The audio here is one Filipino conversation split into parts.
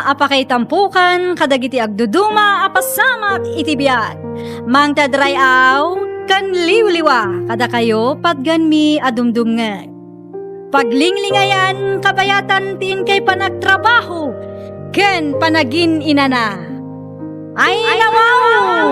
apakay tampukan, kadagiti agduduma, apasamak itibiyat. Mang tadray aw, kan liwliwa, kada kayo patgan mi adumdungan. Paglinglingayan, kabayatan tin kay panagtrabaho, ken panagin inana. Ay nawaw!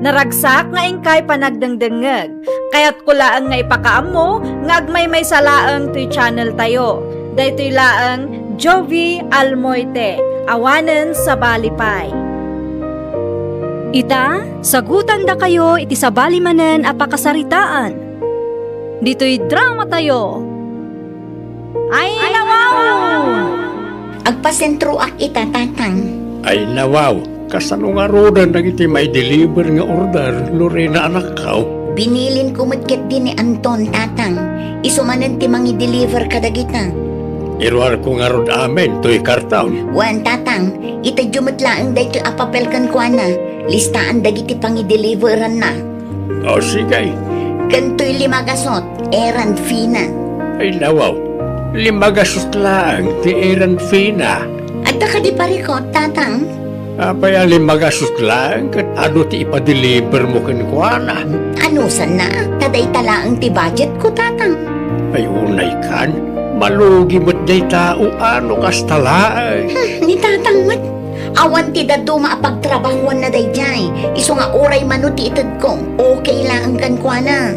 Naragsak nga ingkay panagdengdengeg, kaya't kulaan nga ipakaam mo, nga agmay may salaang to'y channel tayo. Daytoy laang Jovi Almoite, awanen sa balipay. Ita, sagutan da kayo iti sa balimanen apakasaritaan. Dito'y drama tayo. Ay nawaw! Agpasentro ak ita tatang. Ay nawaw, kasano nga rodan nagiti may deliver nga order, Lorena anak kao. Binilin ko matket din ni Anton tatang. Isumanan ti mangi deliver kadagita. Iruar ko nga rod amen, to'y kartaon. Wan tatang, ita jumatlaang dayto apapelkan ko na. Listaan dagiti pangi deliveran na. O sige, Ganto'y limagasot, erand fina. ay nawaw, limagasot lang, ti eran fina. At ka di parikot tatang. Apaya limagasot lang, kat ano ti ipadeliver mo kinkwana. Ano san na? Taday talaang ti budget ko tatang. Ay unay kan, malugi mo't day tao, ano kastalaan. Ni tatang mat. Awan ti dado maapagtrabahuan na day jay. Iso nga oray manuti itad kong. Okay lang kan kwa na.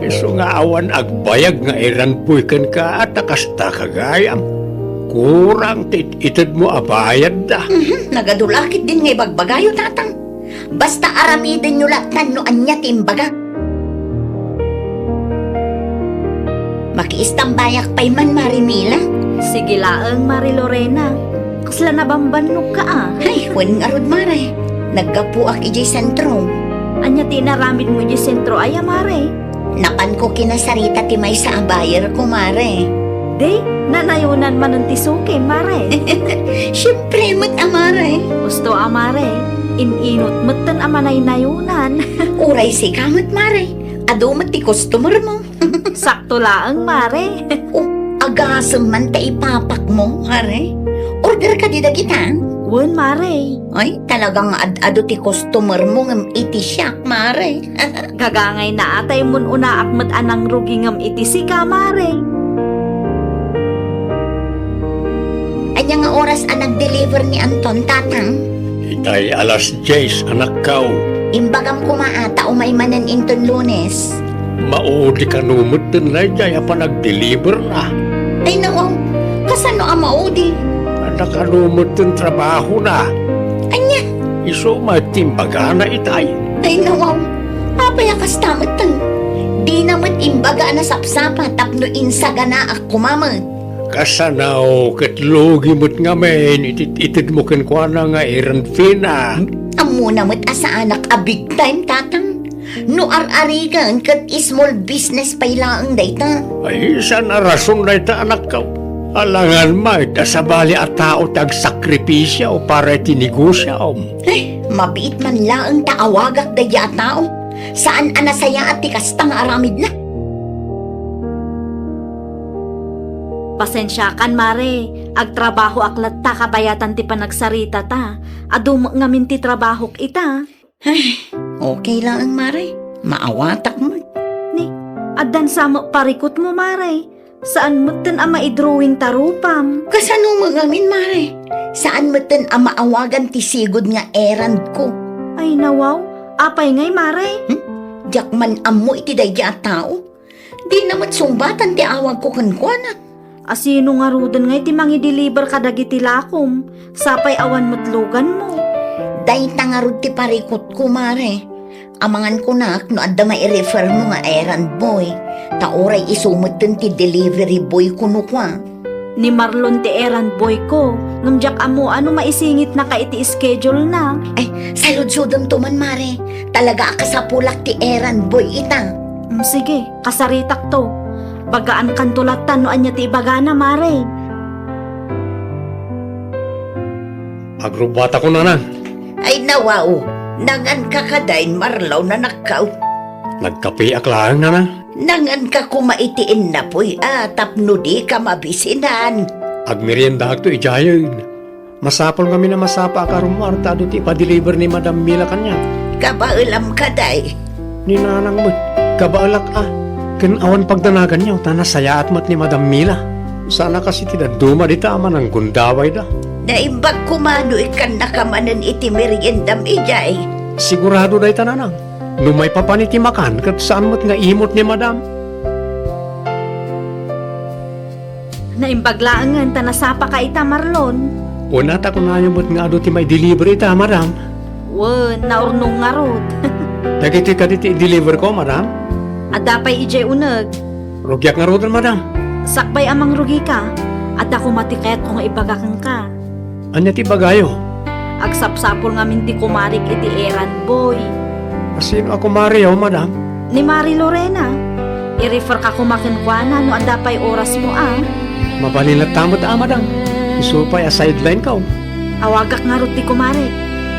Iso nga awan agbayag nga eran puikan ka at akasta kagayam. Kurang itad mo abayad da. Nagadulakit din nga ibagbagayo tatang. Basta aramidin nyo latan no anya timbaga. Makiistambayak pa'y man Marimila. Sige laang Mari Lorena, kasla nabambannog ka ah. Ay, wen nga rod mare. Naggapuak ijay sentro. Anya tinaramid mo di sentro ay Mare. Napan ko kinasarita ti may sa abayer ko mare. Di, nanayunan man ng tisuke Mare. Siyempre mat amare. Gusto Mare, ininot matan amanay nayunan. Uray si kamot mare. Ado mat ti customer mo. Sakto laang Mare. O, agasam man ta ipapak mo, mare. Order ka di dagita. Wen Mare, Ay, talagang ado ti customer mo ngam iti siyak, mare. gagangay na atay mun una akmat anang rugingam iti sika Mare. Anya nga oras ang nag-deliver ni Anton tatang. Itay alas 10 anak kao. Imbagam kumaata umay manan inton Lunes. Maudi ka numot din na jaya pa nag-deliver na. Ay nawaw, kasano ang maudi? Anak ka numot din trabaho na. Anya, Iso matimbaga na itay. ay nawaw, apay akas tamatan. Di namat imbaga na sapsapa tapno insaga na ak kumamad. Kasanaw kat logi mo't nga men, itid mo kinkwana nga eran fina. Amo namat asa anak a big time tatang. No ar-arigan kat small business pailaang dayta. Ay, saan na rason na ita anak ka? Alangan ma, ita sa bali at tao tag-sakripisya o para itinigusya o. Ay, mabiit man laang taawagak daya tao. Saan anasaya at tikastang aramid na? Pasensya kan Mare, agtrabaho aklat ta kabayatan ti panagsarita ta. Adu ngamin ti trabahok ita. Okay lang, Mare. Maawatak mo. Ni, adan sa mo parikot mo Mare. Saan mo ten ama i-drawing tarupam? Kasano mo gamin, Mare? Saan mo ten ang maawagan ti sigod nga erand ko? Ay nawaw, apay ngay Mare. Diyak man amo iti daya tao. Di namat sumbatan ti awag ko kankwana. Asino nga rudan ngay ti mangi-deliver kadagiti lakom. Sapay awan mutlugan mo. Day tangarod ti parikot ko, Mare. Amangan ko na no adda mai-refer mo nga errand boy. Tauray isumot din ti delivery boy kuno kwa. Ni Marlon ti errand boy ko. Ngamjak amo ano maisingit na ka iti schedule na. Ay, saludsudom to man, Mare. Talaga akasapulak ti errand boy ita. Sige, kasaritak to. Bagaan kantulatan no anya ti ibaga na Mare. Agrubata ko na nan. Ay nawaw, nangan kakadain marlaw na nakaw. Nagkapi aklaan na na. Nangan ka kumaitiin na po'y tapno di ka mabisinan. Agmerienda to ijayon. Masapol kami na masapa karumar tado ti pa-deliver ni Madam Mila kanya. Kabailam ka day. Ni nanang mo, kabaalak Ken awan pagdanagan niyo, tanasaya at mat ni Madam Mila. Sana kasi tinaduma di tama ng gundaway da. Naimbag kumano ikan nakamanan iti meriendam ijay. Sigurado da itananang. Numay papaniti makan, kat saan mo't nga imot ni Madam. Naimbaglaangan tanasapa ka ita Marlon. Una ta kung ayaw mo't nga ado ti may deliver ita, Madam. Wen, naurnong nga rod. Dagiti ka diti i-deliver ko, Madam. Adapay ijay uneg. Rugyak nga rodan, Madam. Sakbay amang rugi ka. At ako matikayat kung ibagakan ka. Anya ti bagayo. Agsapsapol nga minti kumarik iti errand boy. Asino ako Mario, Madam? Ni Mari Lorena. I-refer ka kumakinkwana no adapay oras mo Mabalin na tamot Madam. Isupay a sideline ka. Awagak nga rod ti kumarik.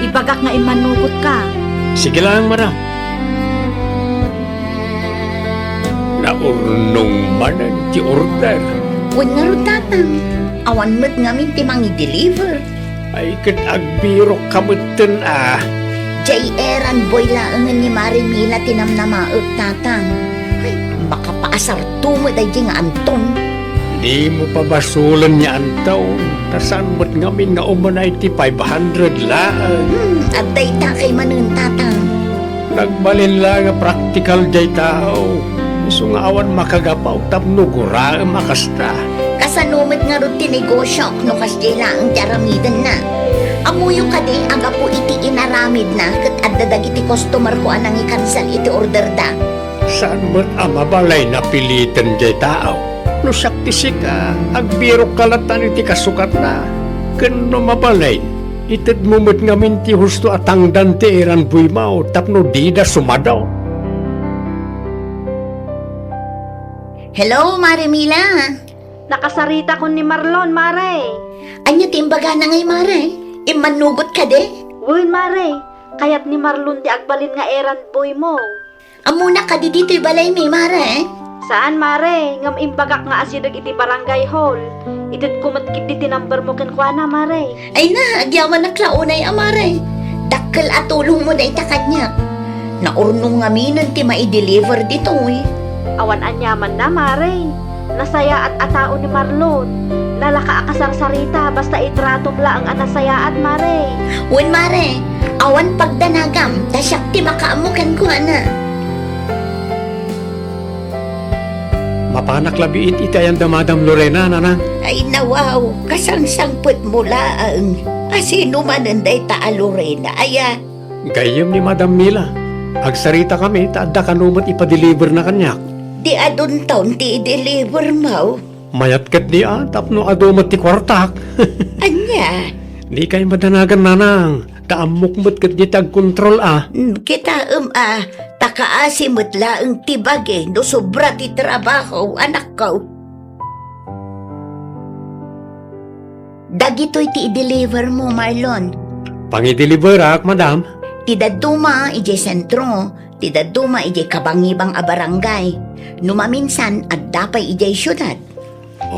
Ibagak nga imanugot ka. Sige lang, Madam. Naurnong manan ti order. Wen nga ro tatang. Awan mo't ngamin ti mangi-deliver. Ay kat agbiro kamutin Jay errand boy laangan ni Marimila tinamnamaag tatang. Ay, baka paasar tumod ay di nga Anton. Di mo pa basulan niya ang taon. Tasan mo't ngamin nga umanay ti 500 laan. At day ta kay manun tatang. Nagbalin lang nga practical jay tao. Iso nga awan makagapaw tapno gura makasta. Kasanumit nga ro tinegosyo no kasjay laang tiaramidan na. Amuyo ka di aga po iti inaramid na kat addadag iti customer ko anang i-cancel iti order da. Saan mo't amabalay na pilitan jay tao? No saktisik agbiro kalatan iti kasukat na. Kano mabalay, itad mo mo't ngamin ti husto atang dante eran buy mao tapno dida sumadaw. Hello, Marimila. Nakasarita ko ni Marlon, Mare. Anya timbaga na ngay, Mare? Imanugot ka de? Wen, Mare. Kayat ni Marlon di agbalin nga errand boy mo. Amuna ka di dito'y balay may, Mare. Saan, Mare? Ngam imbagak nga asidag iti barangay hall. Itid kumatkit iti number mo kenkwana, Mare. Ay na, agyaman na klaunay, Mare. Dakkel at tulong mo na itakad niya. Naurnong ngaminan ti mai-deliver dito, eh. Awan anyaman na, Mare. Nasaya at atao ni Marlon. Nalaka akasarsarita basta itratom la ang anasaya at Mare. Wen, Mare, awan pagdanagam, tasyak ti makaamukan ko, ana. Mapanak labiit itayan da Madam Lorena, nanang. Ay nawaw, kasangsangput mo laang. Asino man anday ta Lorena, aya. Gayem ni Madam Mila. Agsarita kami, taadda kanumot ipa-deliver na kanyak. Di adun taon ti deliver mo. Mayat kat di tapno adomot ti kwartak. Anya, Di kayo madanagan, nanang. Kaamukmot kat di tag-kontrol kita takaasimot laang tibage no sobra ti trabaho, anak ko. Dagitoy ti i-deliver mo, Marlon. Pangi-deliver Madam. Ti daduma ije sentro, ti daduma ije kabangibang a barangay. Numaminsan at dapay ije syudad.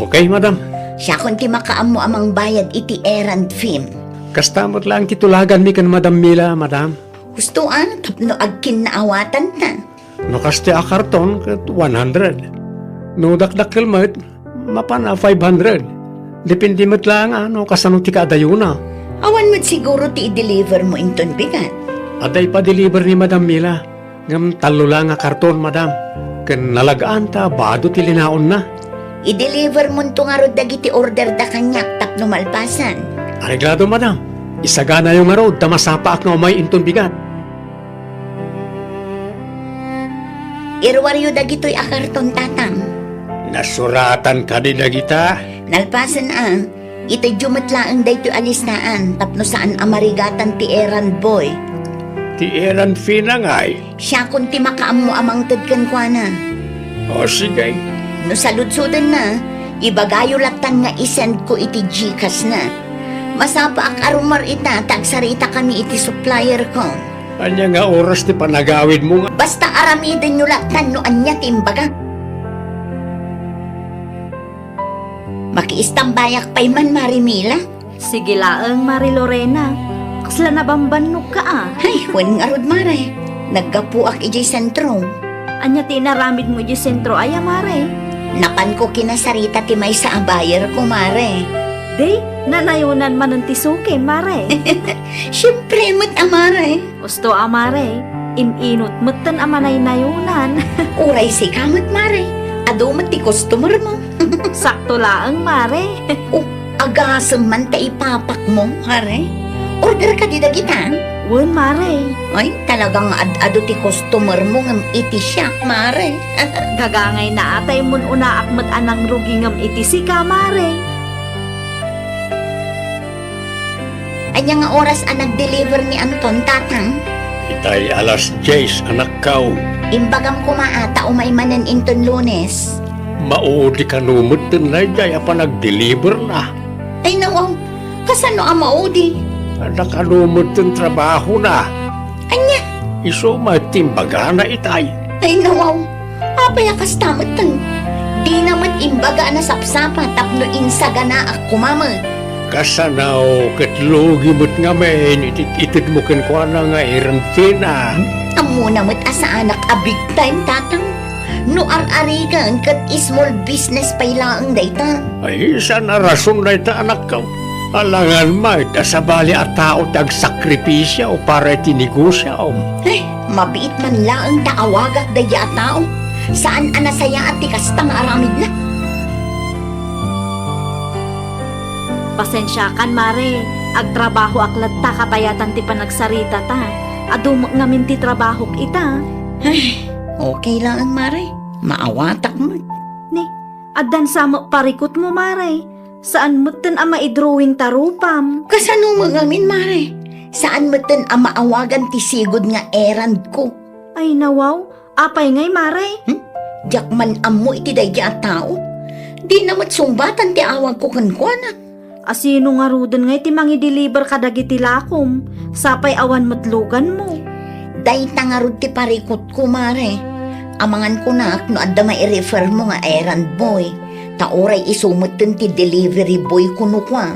Okay, Madam. Siya kung ti makaamo amang bayad iti errand fee. Kastamot lang titulagan mi kan Madam Mila, Madam. Gusto tapno agkin na awatan na. No kaste a karton kat 100. No dakdakkel mat, mapana 500. Depende mat lang ano kasano ti kadayuna. Awan mo't siguro ti i-deliver mo inton bigat. Aday pa deliver ni Madam Mila. Ngam talo lang nga karton, Madam. Ken nalagaan ta bado ti linaon na. I-deliver mo nito nga ro dagiti order da kanyak tapno malpasan. Areglado, Madam. Isagana yung marod, tamasapa ak nga umay inton bigat. Irwaryo dagitoy a karton tatang. Nasuratan ka din dagita. Nalpasan ito'y jumatlaang daytoy alisnaan tapno saan amarigatan ti errand boy. Ti eran finangay. Siya kung ti makaamo amang tadkan kwa na. O sige. No saludsudan na, ibagayo latan nga isend ko iti Gcash na. Masapa ak arumar ita, tagsarita kami iti supplier ko. Anya nga oras ti panagawid mo nga. Basta aramidin nyo latan no anya timbaga. Makiistambayak pa'y man Marimila. Sige laang, Mari Lorena. Kasla nabambannog ka Ay, wen nga rod mare. Naggapuak ijay sentro. Anya tinaramid mo di sentro aya, Mare. Napan ko kinasarita ti may sa abayer ko mare. Day, nanayunan man ng tisuke, Mare. Siyempre mo't amare. Gusto, Mare. Ininot mutan amanay nayunan. Uray si kamot mare. Ado mo't ti customer mo. Sakto laang, Mare. Agasem man ta ipapak mo, hare. Order ka di dagita. Wen, Mare. Ay, talagang ad-ado ti customer mo ngam iti siya, mare. Gagangay na atay mun una akmat anang rugingam iti si ka, Mare. Anya nga oras ang nag-deliver ni Anton, tatang. Itay alas 10 anak kao. Imbagam kumaata umay manan inton Lunes. Maudi ka numot din na jay apa nag-deliver na. Ay nawaw, kasano ang maudi? Nakalumot din trabaho na. Anya? Iso matimbaga na itay. Ay nawaw, apay akastamot tan. Di naman imbaga na sapsapa tapno insaga na ako mamag. Kasanaw katlogi mo't nga men itid mo ko na nga irantina. Amo namat asa anak a big time, tatang. No ar-arigan kat small business pay laang dayta. Ay isa na rason na ita anak ka. Alangan may tasabali at tao tag sakripisya o para tinigusya o. Ay, mabiit man laang taawagak daya tao. Saan anasaya at tikastang aramid na? Pasensya kan, Mare. Agtrabaho aklat ta katayatan ti panagsarita ta. Adum ngamin ti trabaho ita. Okay lang, mare. Maawatak mo. Ni, addan samo parikot mo, Mare. Saan mo ten ama i-drawing tarupam? Kasano mo ngamin, mare? Saan mo ten ang maawagan ti sigod nga erand ko? Ay nawaw, apay ngay, Mare. Jakman amo iti daya tao. Di namat sumbatan ti awag ko kankwana. Asino nga rudan ngay ti mangi-deliver kadagiti lakom. Sapay awan matlugan mo. Day tangarod ti parikot ko, mare. Amangan ko na no adda mai-refer mo nga errand boy. Taoray isumot din ti delivery boy kuno kwa.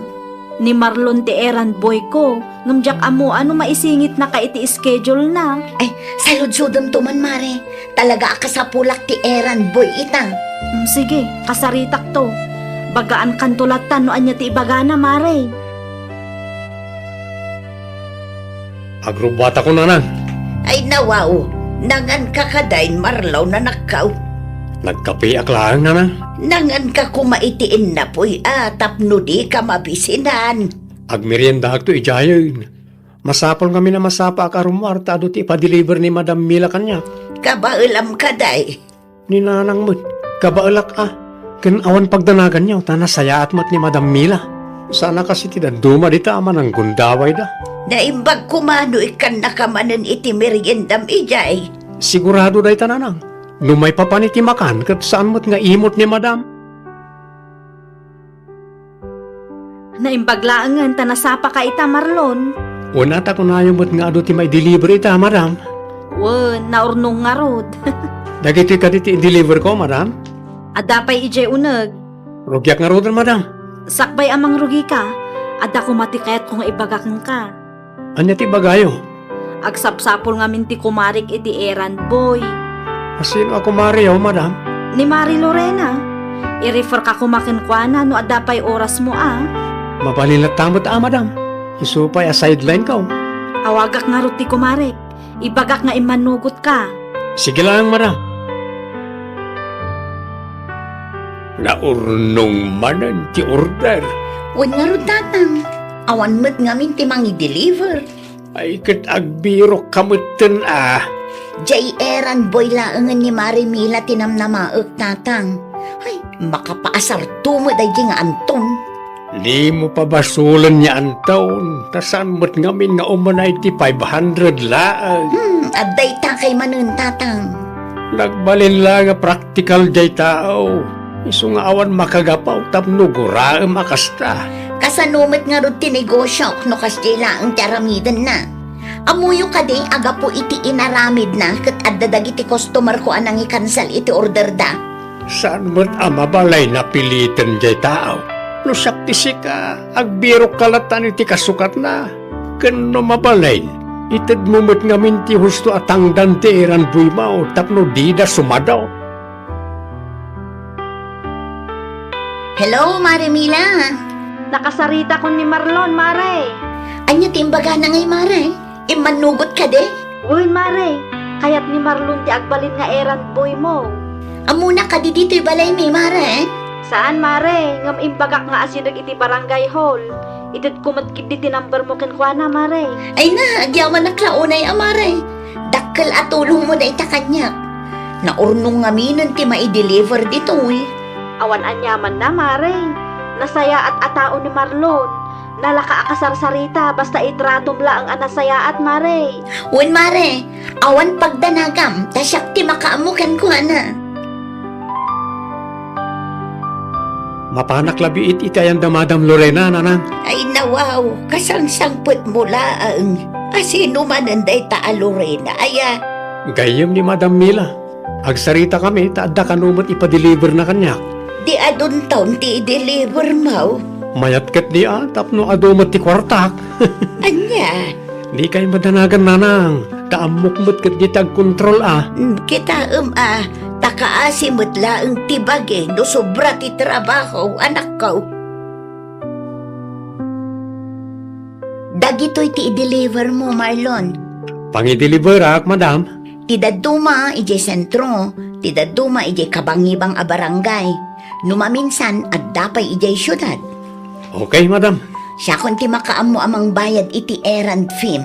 Ni Marlon ti errand boy ko. Ngamjak amo ano maisingit na ka iti schedule na. Ay, saludsudom to man, mare. Talaga akasapulak ti errand boy ita. Sige, kasaritak to. Bagaan kantulatan no anya ti ibagana, Mare. Agrobata ko na nang. Ay nawaw, nangan ka kadain marlaw na nakaw. Nagkape aklaan na nang. Nangan ka kumaitiin na po'y tapno di ka mabisinan. Agmerienda agto ijayon. Masapol kami na masapa akarumar tado ti ipa-deliver ni Madam Mila kanya. Kabailam ka day. Ni nanang mo't kabailak Ken awan pagdanagan niyo, tanasaya mat ni Madam Mila. Sana kasi ti danduma di tama ng gundaway da. Naimbag kumano ikan nakamanan iti meriendam ijay. Sigurado day tananang. Numay pa panitimakan kat saan mo't nga imot ni Madam. Naimbaglaangan tanasapa ka ita, Marlon. Una ta kunayo mo't nga ado ti may deliver ita, Madam. Wen, naurnong nga rod. Dagiti ka diti i-deliver ko, Madam. Adapay ijay uneg. Rugyak nga rodan, Madam. Sakbay amang rugi ka. Ada ko matikayat kung ibagakan ka. Anya ti bagayo? Agsapsapol nga minti kumarik iti errand boy. Asino ako Mario, Madam? Ni Mari Lorena. I-refer ka kumakinkwana no adapay oras mo Mapalilat tamot Madam. Isupay a sideline ka. Awagak nga ruti kumarik. Ibagak nga imanugot ka. Sige lang, Madam. Naurnong manan ti order. Wen nga ron tatang. Awan mo't ngamin ti mangi-deliver. Ay kat agbiro kamutin Jay errand boy laangan ni Marimila tinamnamaek tatang. Ay, makapaasar tumo day nga Anton. Di mo pa basulan niya ang taon. Tasan mo't ngamin nga umanay ti 500 laag. Aday ta kay manun tatang. Nagbalin lang nga practical day tao. Isu nga awan makagapaw tapno guraem akasta. Kasanumet nga ron tinegosyo no kasdi laang taramidan na. Amuyo ka di, aga po iti inaramid na, kat addadag iti customer ko anang i-cancel iti order da. Saan mo't mabalay na pilitan jay tao? No sakti ka, agbiro kalatan iti kasukat na. Kano mabalay, itad mo mo't ngamin ti husto atang dante eran buy mao, tapno di da sumadaw. Hello, Mare Mila. Nakasarita ko ni Marlon, Mare. Anya timbaga na ngay, Mare? Imanugot ka de? Uy, Mare, kaya't ni Marlon ti agbalin nga errand boy mo. Amuna ka di dito'y balay mi, Mare. Saan, Mare? Ngam imbagak nga asinag iti barangay hall. Itid kumatkid di tinumber mo kinkwana, Mare. Ay na, agyaman na klaunay, Mare. Dakkel at tulong mo na itakanyak. Naurnong ngaminan ti mai-deliver dito, eh. Awan anyaman na, Mare. Nasaya at atao ni Marlon. Nalaka akasarsarita basta itratom la ang anasaya at Mare. Wen, Mare, awan pagdanagam, tasyak ti makaamukan ko, ana. Mapanak labi itayan da Madam Lorena, nanang. Ay nawaw, kasangsangput mo laang. Asino man anday ta Lorena, aya. Gayem ni Madam Mila. Agsarita kami, taadda kanumot ipadeliver na kanyak. Di adun taon ti i-deliver mo. Mayat kat di tapno adumot ti kwartak. Anya, Di kay madanagan, nanang. Taamukmot kat di tag-kontrol kita takaasimot laang tibage no sobra ti trabaho, anak ko. Dagitoy ti i-deliver mo, Marlon. Pangideliver madam. Ti daduma ije sentro, ti daduma ije kabangibang a barangay. Numaminsan at dapay ije syudad. Okay, madam. Siya kung ti makaam mo amang bayad iti errand fee.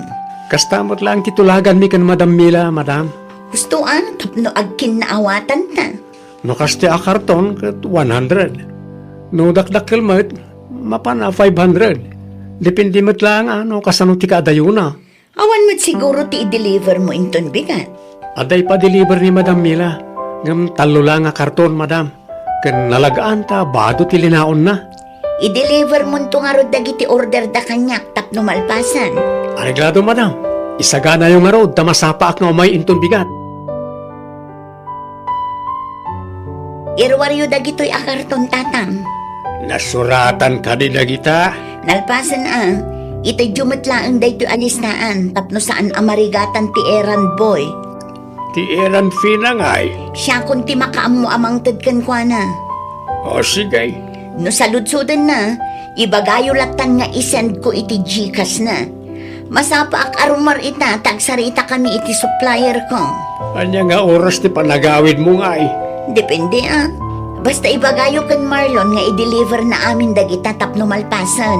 Kastamot lang titulagan mi kan Madam Mila, madam. Gusto tapno agkin naawatan ta. No kaste a karton kat 100. No dakdakkel mat, mapana 500. Depende mat lang kasano ti kaadayuna. Awan mo't siguro ti i-deliver mo inton bigat. Aday pa deliver ni Madam Mila. Ngam talo lang a karton, madam. Kan nalagaan ta, bado ti linaon na. I-deliver mo nito nga rod dagiti order da kanyak tapno malpasan. Aniglado, madam. Isagana yung arod, tamasapa ak nga umay inton bigat. Irwaryo dagito'y akarton tatang. Nasuratan ka di dagita. Nalpasan itay jumatlaang dayto alistaan tapno saan amarigatan ti errand boy. Ti eran fina ngay. Siya kung ti makaam mo amang tadkan kwa na. O sige. No saludsudan na, ibagayo latan nga isend ko iti Gcash na. Masapa ak arumar ita, tagsarita kami iti supplier ko. Anya nga oras ti panagawid mo ngay. Depende Basta ibagayo kan Marlon nga i-deliver na amin dagita tapno malpasan.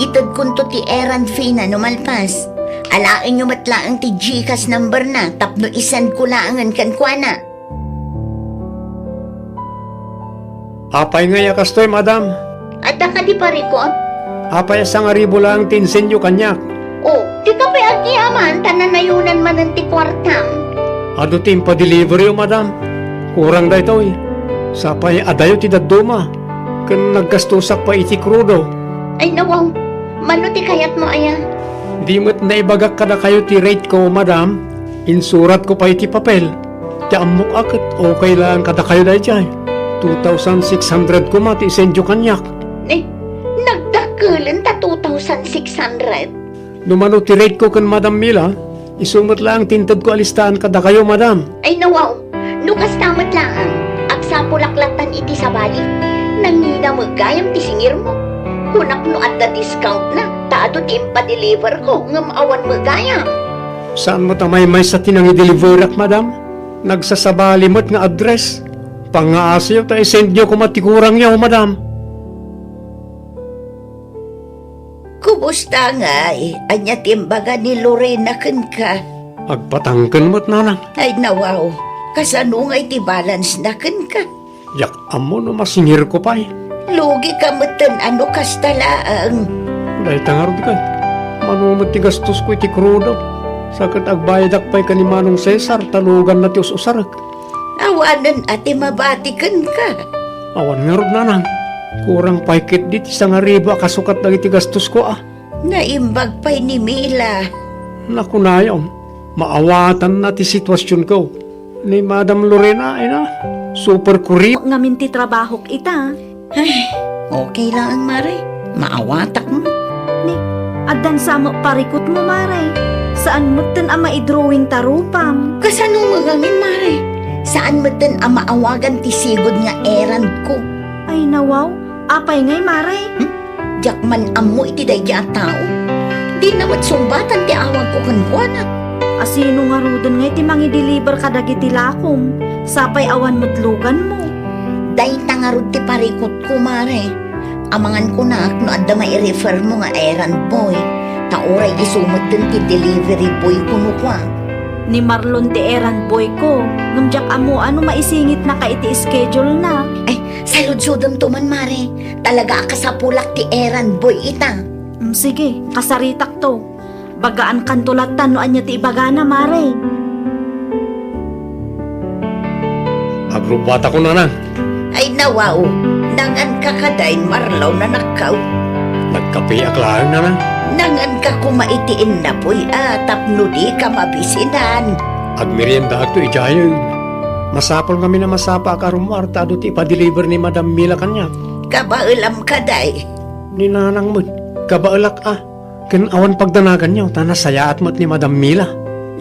Itad kunto ti errand fee na numalpas. Alain nyo matlaang ti Gcash number na tapno isend ko laangan kan kwa na. Apay nga yakastoy, madam. At ka di parikot? Apay sa nga ribo lang tinsenyo kanyak. Di ka pa agyaman, tananayunan man ang ti kwartang. Ado tim pa delivery madam. Kurang da ito Sapay adayo ti daduma. Kan naggastusak pa iti krudo. Ay nawaw, mano ti kayat mo aya? Di mo't naibagak kada kayo ti rate ko, madam. Insurat ko pa iti papel. Ti amok akit okay lang kada kayo da iti 2,600 ko mati sendyo kanyak. Nagdakulan ta 2,600. Numano ti rate ko kan Madam Mila, isumot lang tintad ko alistahan kada kayo, madam. Ay nawaw, nukas tamat lang. Agsapulaklatan iti sabali. Nangina magayam ti singir mo. Kunak no at the discount na, taado timpa deliver ko, ngam awan magayam. Saan mo tamay may sa tinang i-deliverak, madam? Nagsasabali mo't nga address. Pangaasyo tayo send nyo kumatikurang yaw, madam. Kumusta nga anya timbaga ni Lorena kan ka? Agpatangkan mo't nanang. Ay nawaw, kasano nga iti balance na kan ka? Yak amo no masingir ko pa Lugi ka matan ano kastalaang. Dahil tangarod ka. Manumot ti gastos ko iti krudo. Sakat agbayad akpay ka ni Manong Cesar, talugan na ti usarak. Awanan ati mabatikan ka. Awan nga rod nanang. Kurang paikit dit isang ariba kasukat na iti gastos ko Naimbag pa'y ni Mila. Naku na yun, maawatan na ti sitwasyon ko. Ni Madam Lorena ay na, super kurip. Nga minti trabahok ita. Ay, okay lang, Mare. Maawatak mo. Ni, adan sa mo parikot mo, Mare. Saan mo tan ama i-drawing tarupam? Kasano mo gamin, Mare? Saan mo din ang maawagan ti sigod nga errand ko? Ay nawaw, apay ngay, Mare. Jakman amo iti dayja tao. Di naman sumbatan ti awag ko kankwana. Asino nga rudon ngay ti mangi-deliver ka dagiti lakom. Sapay awan mutlugan mo. Day tangarod ti parikot ko, Mare. Amangan ko na no adda mai-refer mo nga errand boy. Tauray isumot din ti delivery boy kuno kwa. Ni Marlon ti errand boy ko. Ngamjak amo ano maisingit na ka iti schedule na. Ay, saludsudom to man, Mare. Talaga akasapulak ti errand boy ita. Sige, kasaritak to. Bagaan kantulatan no anya ti ibaga na, Mare. Agrubata ko na na. Ay nawaw, nangan ka kadain marlaw na nakaw. Nagkape aklaan na na. Nangan ka kumaitiin na po'y tapno di ka mabisinan. Agmerienda ato ijayo. Masapol kami na masapa karumwarta ado ti ipa-deliver ni Madam Mila kanya. Kabailam ka day. Ninanang mo, kabaalak Ken awan pagdanagan niyo, tanasayaat mo't ni Madam Mila.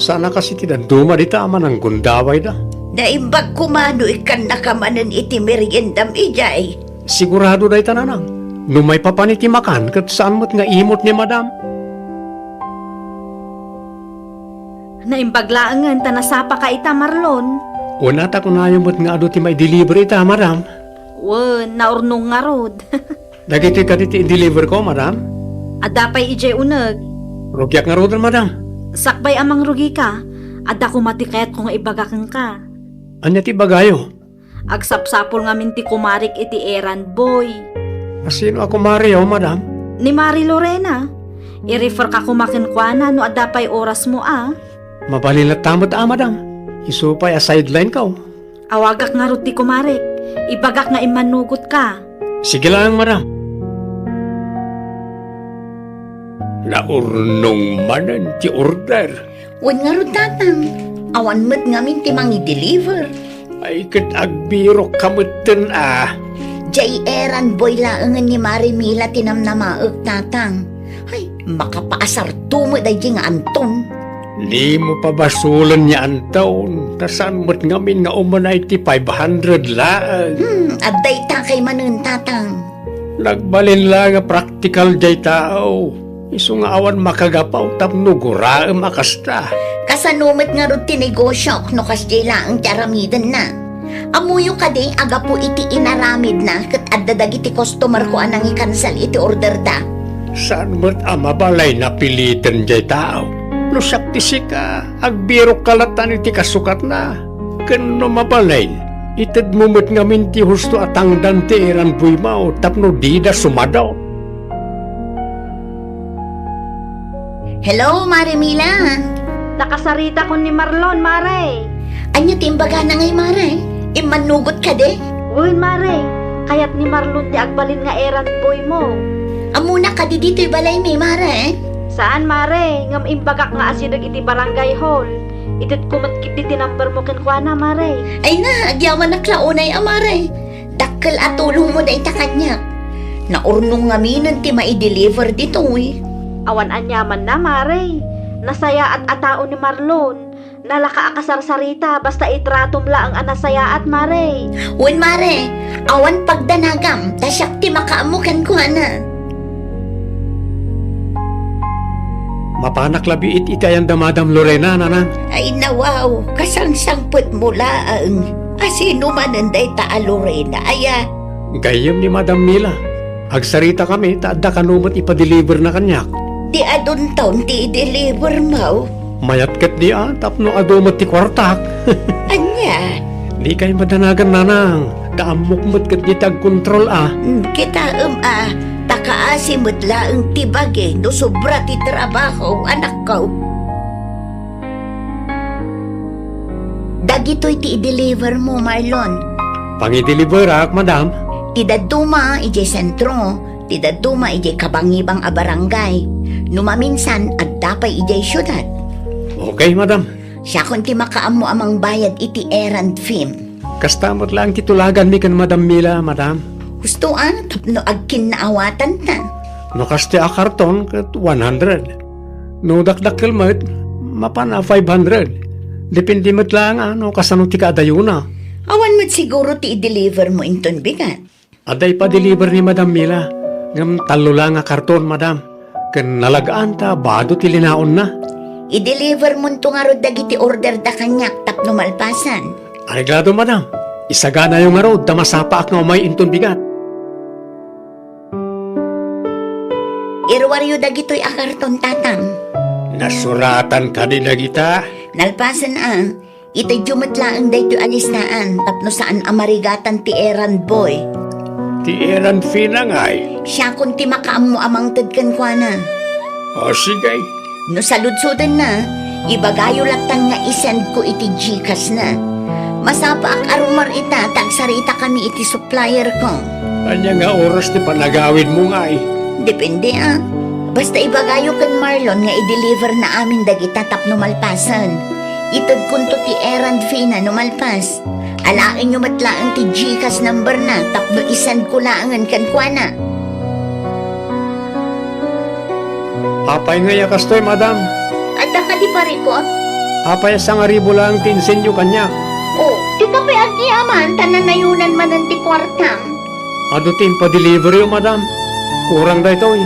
Sana kasi tinanduma di tama ng gundaway da. Naimbag kumano ikan nakamanan iti meriendam ijay. Sigurado da itananang. Numay pa paniti makan, kat saan mo't nga imot ni Madam. Naimbaglaangan tanasapa ka ita, Marlon. Una ta kunayo mo't nga ado ti may deliver ita, Madam. Wen, naurnong nga rod. Dagiti ka ti deliver ko, Madam. Adapay ijay uneg. Rugyak nga rodan, Madam. Sakbay amang rugi ka. Ada ko matikayat kung ibagakan ka. Anya ti bagayo? Agsapsapol nga minti kumarik iti errand boy. Asino ako Mario, Madam? Ni Mari Lorena. I-refer ka kumakinkwana no adapay oras mo Mabalilat tamot Madam. Isupay a sideline ka. Awagak nga ruti kumarik. Ibagak nga imanugot ka. Sige lang, Madam. Naurnong manan ti order. Wan nga ro tatang. Awan mo't ngamin ti mangi-deliver. Ay kat agbiro kamutin Jay errand boy laangan ni Mari Mila tinamnamaag tatang. Ay, makapaasar tumo day nga Anton. Di mo pa basulan niya ang taon. Tasan mo't ngamin nga umanay ti 500 laang. Aday ta kay manun tatang. Nagbalin lang nga practical jay tao. Isu nga awan makagapaw tapno guraem akasta. Kasanumit nga ro tinegosyo no kasjay laang tiaramidan na. Amuyo ka day aga po iti inaramid na kat addadag iti customer ko anang i-cancel iti order da. Saan mo't amabalay na pilitan jay tao? No sakti sika, agbiro kalatan iti kasukat na. Kano mabalay, itad mo mo't ngamin ti husto atang dante eran buy mao tapno dida sumadaw. Hello, Mari Mila. Nakasarita ko ni Marlon, Mare. Anya timbaga na ngay, Mare. Imanugot ka de. Uy, Mare. Kayat ni Marlon di agbalin nga errand boy mo. Amuna ka di dito'y balay mi, Mare. Saan, Mare? Ngam imbagak nga asidag iti barangay hall. Itit kumatkit di tinamber mo kinkwana, Mare. Ay na, agyawan na klaunay, Mare. Dakkel at tulong mo da itakadnya. Naurnong ngaminan ti mai-deliver dito, Awan anyaman na, Mare. Nasaya at atao ni Marlon. Nalaka akasarsarita basta itratom la ang anasaya at, Mare. Wen, Mare. Awan pagdanagam, tasyak ti makaamukan ko, ana. Mapanak labi itayan da Madam Lorena, nanang. Ay nawaw, kasangsangput mo laang. Asino man anday ta Lorena, aya. Gayem ni Madam Mila. Agsarita kami, taadda kanumot ipa-deliver na kanyak. Di adun taon ti deliver mo. Mayat kat di tapno adomot ti kwartak. Anya, Di kayo madanagan, nanang. Kaamukmot kat di tag-kontrol kita takaasimod laang tibage no sobra ti trabaho, anak ko. Dagitoy ti i-deliver mo, Marlon. Pangi-deliver Madam. Tidaduma ije sentro, tidaduma ije kabangibang a barangay. Numaminsan at dapay ije syudad. Okay, madam. Siya kung ti makaamo amang bayad iti errand fee. Kastamot lang titulagan mi kan Madam Mila, madam. Gusto tapno agkin na awatan ta. No kaste a karton kat 100. No dakdakkel mat, mapana 500. Depende mat lang ano kasano ti kaadayuna. Awan mo't siguro ti i-deliver mo inton bigat. Aday pa deliver ni Madam Mila. Ngam talo lang nga karton, madam. Ken nalagaan ta, bado ti linaon na. I-deliver mo nito nga rod dagiti order da kanyak tapno malpasan. Ariglado, madam. Isagana yung arod, tamasapa ak nga umay inton bigat. Irwaryo dagito'y akarton tatang. Nasuratan ka din na kita. Nalpasan ito'y jumatlaang dayto'y alistaan tapno saan amarigatan ti errand boy. Ti eran finangay. Siya kung ti makaam mo amang tadkan kwa na. O sige. No saludsudan na, ibagayo latan nga isend ko iti Gcash na. Masapa ak arumar ita, tagsarita kami iti supplier ko. Kanya nga oras ti panagawid mo nga eh. Depende Basta ibagayo kan Marlon nga i-deliver na amin dagita tapno malpasan. Itad kunto ti errand fee na numalpas. Alain nyo matlaang ti Gcash number na tapno isend ko laangan kan kwa na. Apay nga yakastoy, madam. Adda ka di parikot? Apay sa nga ribo lang tinsenyo kanya. Oh, di ka pa agyaman, tananayunan man ang ti kwartang. Ado tin pa delivery o, madam. Kurang da ito eh.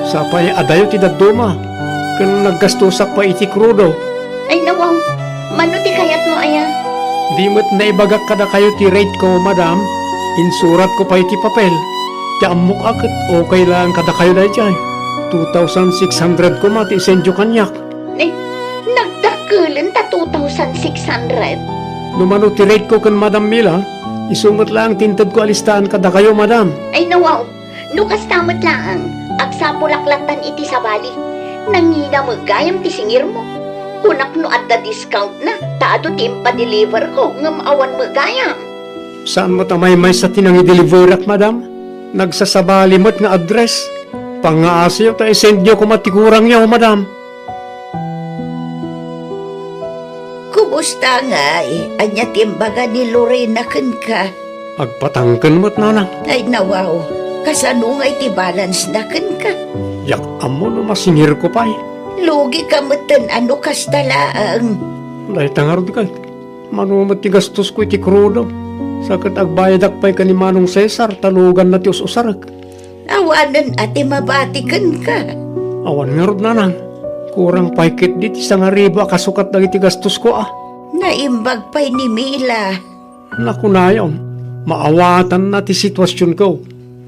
Sapay adayo ti daduma. Kung naggastusak pa iti krudo. Ay nawaw, mano ti kayat mo aya? Di mo't naibagak kada kayo ti rate ko, madam. Insurat ko pa iti papel. Ti amok akit okay lang kada kayo da dyan. 2,600 ko mati sendyo kanyak. Nagdakulan ta 2,600. Numano ti rate ko kan Madam Mila. Isumot lang tintad ko alistahan kada kayo, madam. Ay nawaw, nukas tamot laang, agsapulaklatan iti sabali. Nangina mo gayam ti singir mo. Kunak no at the discount na, taado ti impa-deliver ko, ngam awan mo gayam. Saan mo tamay-may sa tinang i-deliverak, madam? Nagsasabali mo't nga address. Pangaasyo ta isend nyo kumatikurang nyo, madam. Kumusta nga anya timbaga ni Lorena ken ka? Agpatangkan mo't nanang. Ay nawaw, kasano nga iti balance na ken ka? Yak amo no masingir ko pa eh. Lugi ka matan ano kastalaang. Dahil tangarod ka. Manumat ti gastos ko iti krudo. Sakit agbayadak pa'y ka ni Manong Cesar, talugan na ti usarak. Awanan ati mabatikan ka. Awan nga rod nanang. Kurang paikit di ti nga riba kasukat na iti gastos ko ah. Naimbag pa'y ni Mila. Naku na yun. Maawatan na ti sitwasyon ko.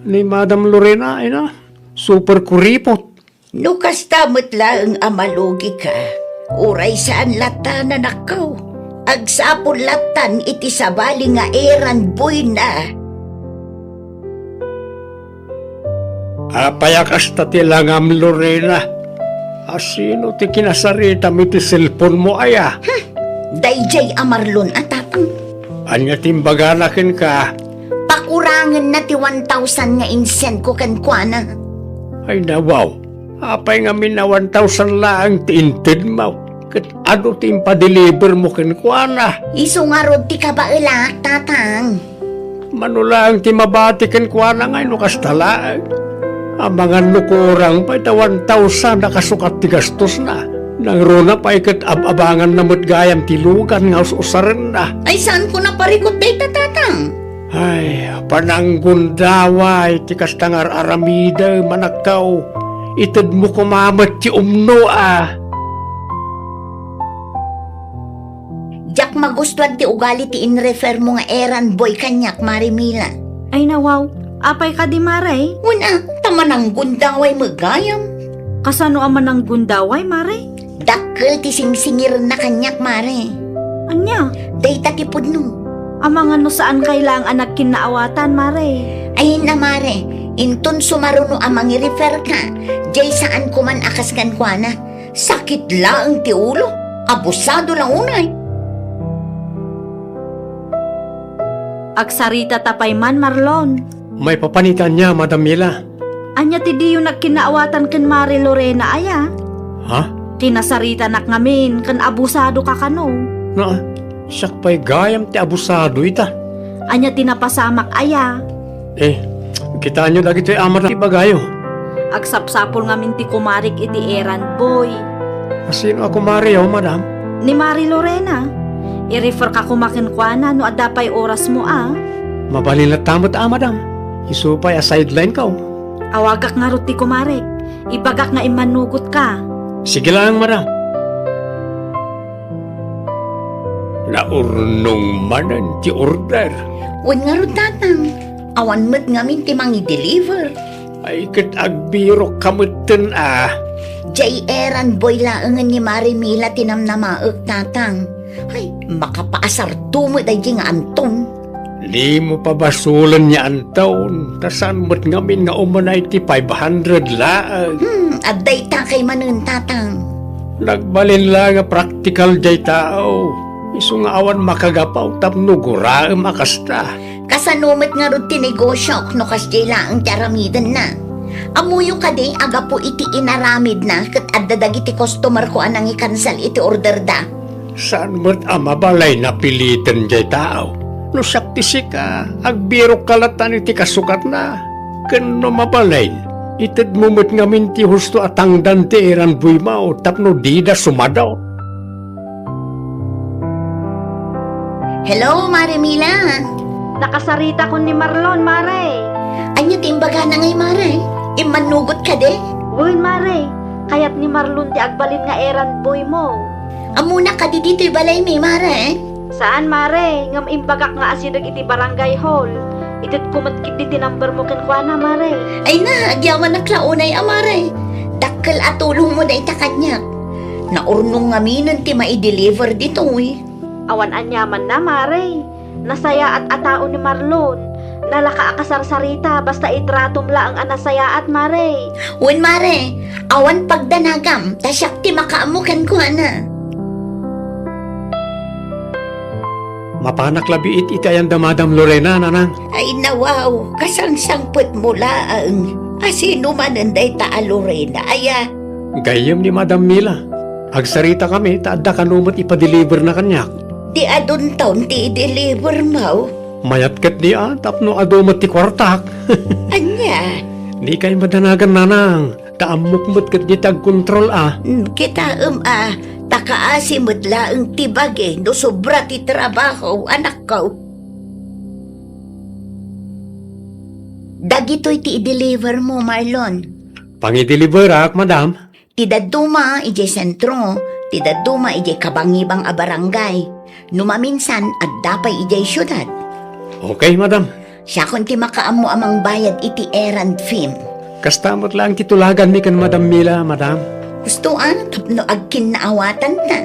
Ni Madam Lorena ay na. Super kuripot. Nukas tamot lang amalugi ka. Uray saan lata na nakaw. Agsapon latan iti sabali nga errand boy na. Apayakas ta ti langam Lorena. Asino ti kinasarita mi ti cellphone mo aya? Dayjay amarlon atatang. Anya timbaganakin ka. Pakurangan na ti 1,000 nga insent ko kan kuana. Ay nawaw. Apay nga min na 1,000 laang ti inted mo. Kat ano ti impa-deliver mo kinkwana? Iso nga rod ti kabailak tatang. Manulang ti mabati kinkwana nga ino kastalaan. Ang mga nukurang pa ita 1,000 nakasukat ti gastos na. Nang runa pa ikat abangan na mo't gayam ti lugan nga usaran na. Ay saan ko na parikot day tatang? Ay, pananggundaway ti kastangar aramida manakaw. Itad mo kumamat ti umno ah. Jack magustuhan ti ugali ti in-refer mo nga errand boy kanyak Marimila. Ay nawaw, apay ka di maray? Una, tamanang gundaway magayam. Kasano aman ng gundaway, mare? Dakkel ti singsingir na kanyak mare. Anya? Day tatipod no. Amang ano saan kailang anak kinaawatan, mare? Ay na mare, inton sumaruno amang i-refer ka. Jay saan ko man akas kan kuana. Sakit lang ti ulo. Abusado lang unay. Agsarita tapay man, Marlon. May papanitan niya, Madam Mila. Anya ti di yung nagkinaawatan ken Mari Lorena aya? Ha? Kinasarita nak ngamin, kan abusado ka kano. Na, siyak pa'y gayam ti abusado ita. Anya tinapasamak aya. Eh, kita nyo dagito amat na ibagayo. Agsapsapol ngamin ti kumarik iti errand boy. Sino ako Mario, madam? Ni Mari Lorena. I-refer ka kumakinkwana no adapay oras mo Mabalin na tamot madam. Isupay a sideline ka. Awagak nga ruti kumarik. Ibagak nga imanugot ka. Sige lang, madam. Naurnong manan ti order. Wan nga ro tatang. Awan mo't ngamin ti mangi-deliver. Ay kat agbiro kamutin Jay errand boy laangan ni Marimila tinamnamaak tatang. Ay, makapaasar tumot ay nga anton. Di mo pa basulan niya ang taon. Tasan mo't ngamin nga umanay ti 500 laag. Aday ta kay manun tatang. Nagbalin lang nga practical jay tao. Isu nga awan makagapaw tapno guraam akasta. Kasanumat nga ro tinegosyo no kasjay laang tiaramidan na. Amuyo ka di aga po iti inaramid na kat addadag iti customer ko anang i-cancel iti order da. Saan mo't mabalay na pilitan jay tao? No saktisi ka, agbiro kalatan iti kasukat na. Kano mabalay, itad mo mo't ngamin ti husto atang dante eran buy mao tapno dida sumadaw. Hello, Marimila. Nakasarita ko ni Marlon, Mare. Anya timbaga na ngay, Mare. Imanugot ka de. Uy, Mare. Kayat ni Marlon ti agbalin nga errand boy mo. Amuna ka di dito'y balay mi, Mare. Saan, Mare? Ngam imbagak nga asidag iti barangay hall. Itit kumatkit di tinumber mo kinkwana, Mare. Ay na, agyaman na klaunay, Mare. Dakkel at tulong mo na itakanyak. Naurnong ngaminan ti mai-deliver dito, Awan anyaman na, Mare. Nasaya at atao ni Marlon. Nalaka akasarsarita basta itratom la ang anasaya at Mare. Wen, Mare, awan pagdanagam, tasyak ti makaamukan ko, ana. Mapanak labiit itayan da Madam Lorena, nanang. Ay nawaw, kasangsangpot mo laang. Asino man anday ta Lorena, aya. Gayem ni Madam Mila. Agsarita kami, taadda kanumot ipadeliver na kanyak. Di adun taon ti deliver mo. Mayat kat niya, tapno adomot ti kwartak. Anya, Di kay madanagan, nanang. Taamukmot kat di tag-kontrol kita takaasimot laang tibage no sobra ti trabaho, anak ko. Dagitoy ti i-deliver mo, Marlon. Pangideliver madam. Tidaduma ije sentro, tidaduma ije kabangibang a barangay. Numaminsan at dapay ije syudad. Okay, madam. Siya kung ti makaamo amang bayad iti errand fee. Kastamot lang titulagan mi kan Madam Mila, madam. Gusto tapno agkin naawatan na.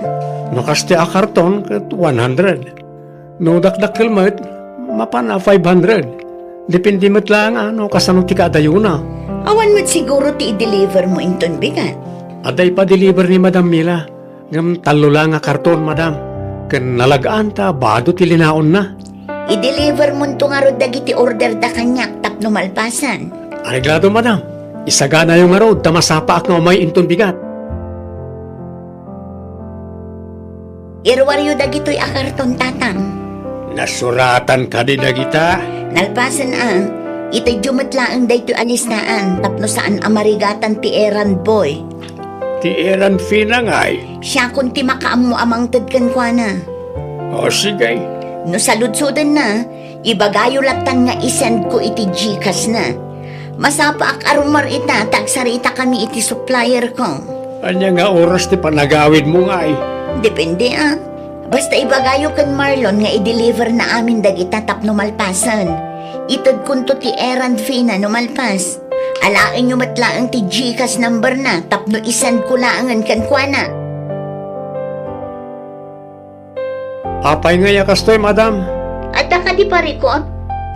No kaste a karton kat 100. No dakdakkel mat, mapana 500. Depende mat lang kasano ti kadayuna. Awan mo't siguro ti i-deliver mo inton bigat. Aday pa deliver ni Madam Mila. Ngam talo lang a karton, madam. Ken nalagaan ta, bado ti linaon na. I-deliver mo nito nga ro dagiti order da kanyak tapno malpasan. Areglado, madam. Isagana yung arod, tamasapa ak nga umay inton bigat. Irwaryo dagito'y akarton tatang. Nasuratan ka din na kita. Nalpasan ito'y jumatlaang dayto'y alisnaan tapno saan amarigatan ti errand boy. Ti eran fina ngay. Siya kung ti makaamo amang tadkan kwa na. O sige. No saludsudan na, ibagayo latan nga isend ko iti Gcash na. Masapa ak arumar ita, tagsarita kami iti supplier ko. Anya nga oras ti panagawid mo ngay. Depende Basta ibagayo kan Marlon nga i-deliver na amin dagita tapno malpasan. Itad kunto ti errand fee na no malpas. Alain nyo matlaang ti Gcash number na tapno isend ko laangan kan kwa na. Apay nga yakas to'y, madam. At ka di parikot?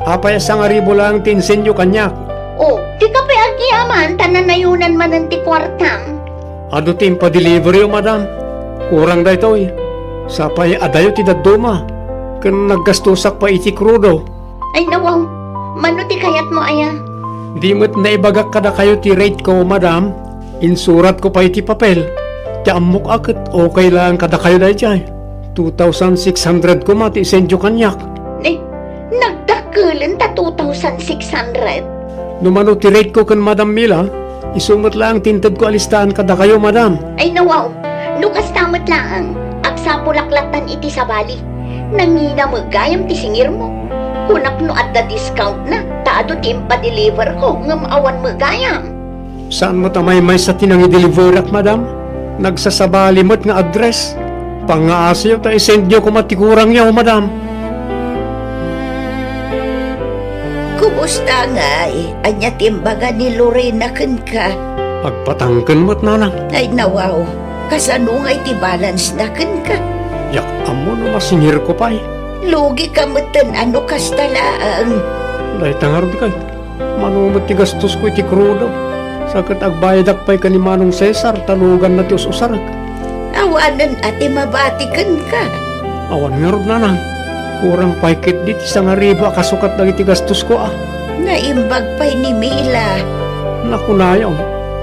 Apay sa nga ribo lang tinsenyo kanyak. Oh, di ka pa agyaman, tananayunan man ang ti kwartang. Ado tim pa delivery, madam. Kurang da ito Sapay adayo ti daduma. Kan naggastusak pa iti krudo. Ay nawaw, mano ti kayat mo aya? Di mo't naibagak kada kayo ti rate ko, madam. Insurat ko pa iti papel. Tiyaan mo akit, okay lang kada kayo na dyan. 2,600 ko mati isendyo kanyak. Nagdakulan ta 2,600. Numano ti rate ko kan Madam Mila, isumot lang tintad ko alistahan kada kayo, Madam. Ay nawaw, nukas tamat lang. Agsa pulaklatan iti sa bali. Nangina mo gayam ti singir mo. Kunak no at the discount na, taado timpa deliver ko, ngam awan mo gayam. Saan mo tamay may sa tinang i-deliver at, Madam? Nagsasabali mo't nga address. Pangaasyo ta isendyo ko matikurang yaw, Madam. Kumusta nga anya timbaga ni Lorena ken ka? Agpatangkan mo't, nanang. Ay nawaw, kasanungay ti balance na ken ka. Yak amo no masingir ko pa eh. Lugi ka matan ano kastalaang. Dahil tangar di kay. Manumot ti gastos ko iti krudo. Sakit agbayadak pa'y ka ni Manong Cesar, talugan na ti usarak. Awanan ati mabatikan ka. Awan nga rod, nanang. Kurang paikit di ti nga riba kasukat na iti gastos ko ah. Naimbag pa'y ni Mila. Naku na yaw,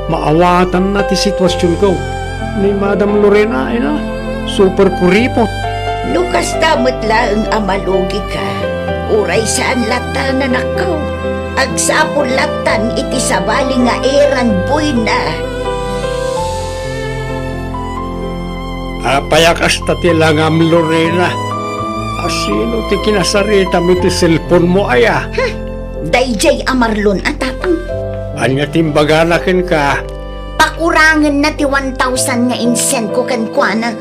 maawatan na ti sitwasyon ko. Ni Madam Lorena ay na, super kuripot. Nukas damot lang ang malugi ka. Uray saan lata na nakaw. Agsapon latan iti sabali nga eran boy na. Payakas ta ti langam Lorena. Asino ti kinasarita mi ti cellphone mo aya? Dayjay amarlon atatang. Anya timbaganakin ka. Pakurangan na ti 1,000 nga insent ko kan kuana.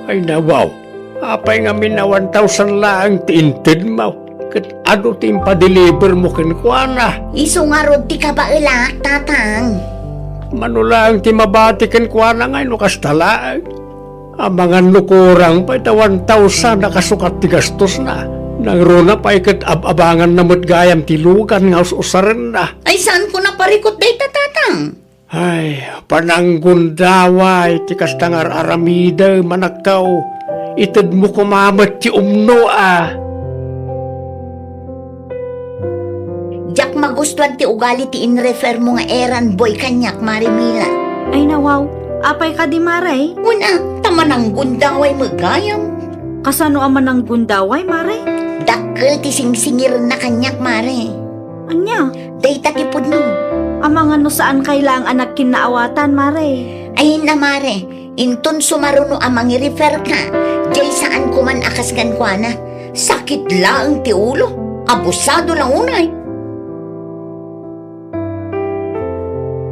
Ay nawaw, apay nga min na 1,000 lang ti inted mo. Kat ano ti impa-deliver mo kinkwana? Iso nga rod ti kabaila tatang. Manulang ti mabati kinkwana nga no kastalaan. Ang mga nukurang pa ita 1,000 nakasukat ti gastos na. Nang rona pa ikat abangan na gayam ti lugan nga usaran na. Ay saan ko na parikot day tatang? Ay, pananggundaway ti kastangar aramida manakaw. Itad mo kumamat ti umno ah. Jak magustuhan ti ugali ti inrefer mo nga eran boy kanyak Marimila. Ay nawaw, apay ka di Mare? Una, tamanang gundaway magayam. Kasano aman ng gundaway, Mare? Dakkel ti singsingir na kanyak Mare. Anya? Dayta ti pudno. Amang ano saan kailang anak kinaawatan, Mare? Ay na Mare, inton sumaruno amang i-refer ka. Jay saan kuman akas gankwana. Sakit lang ti ulo. Abusado lang unay.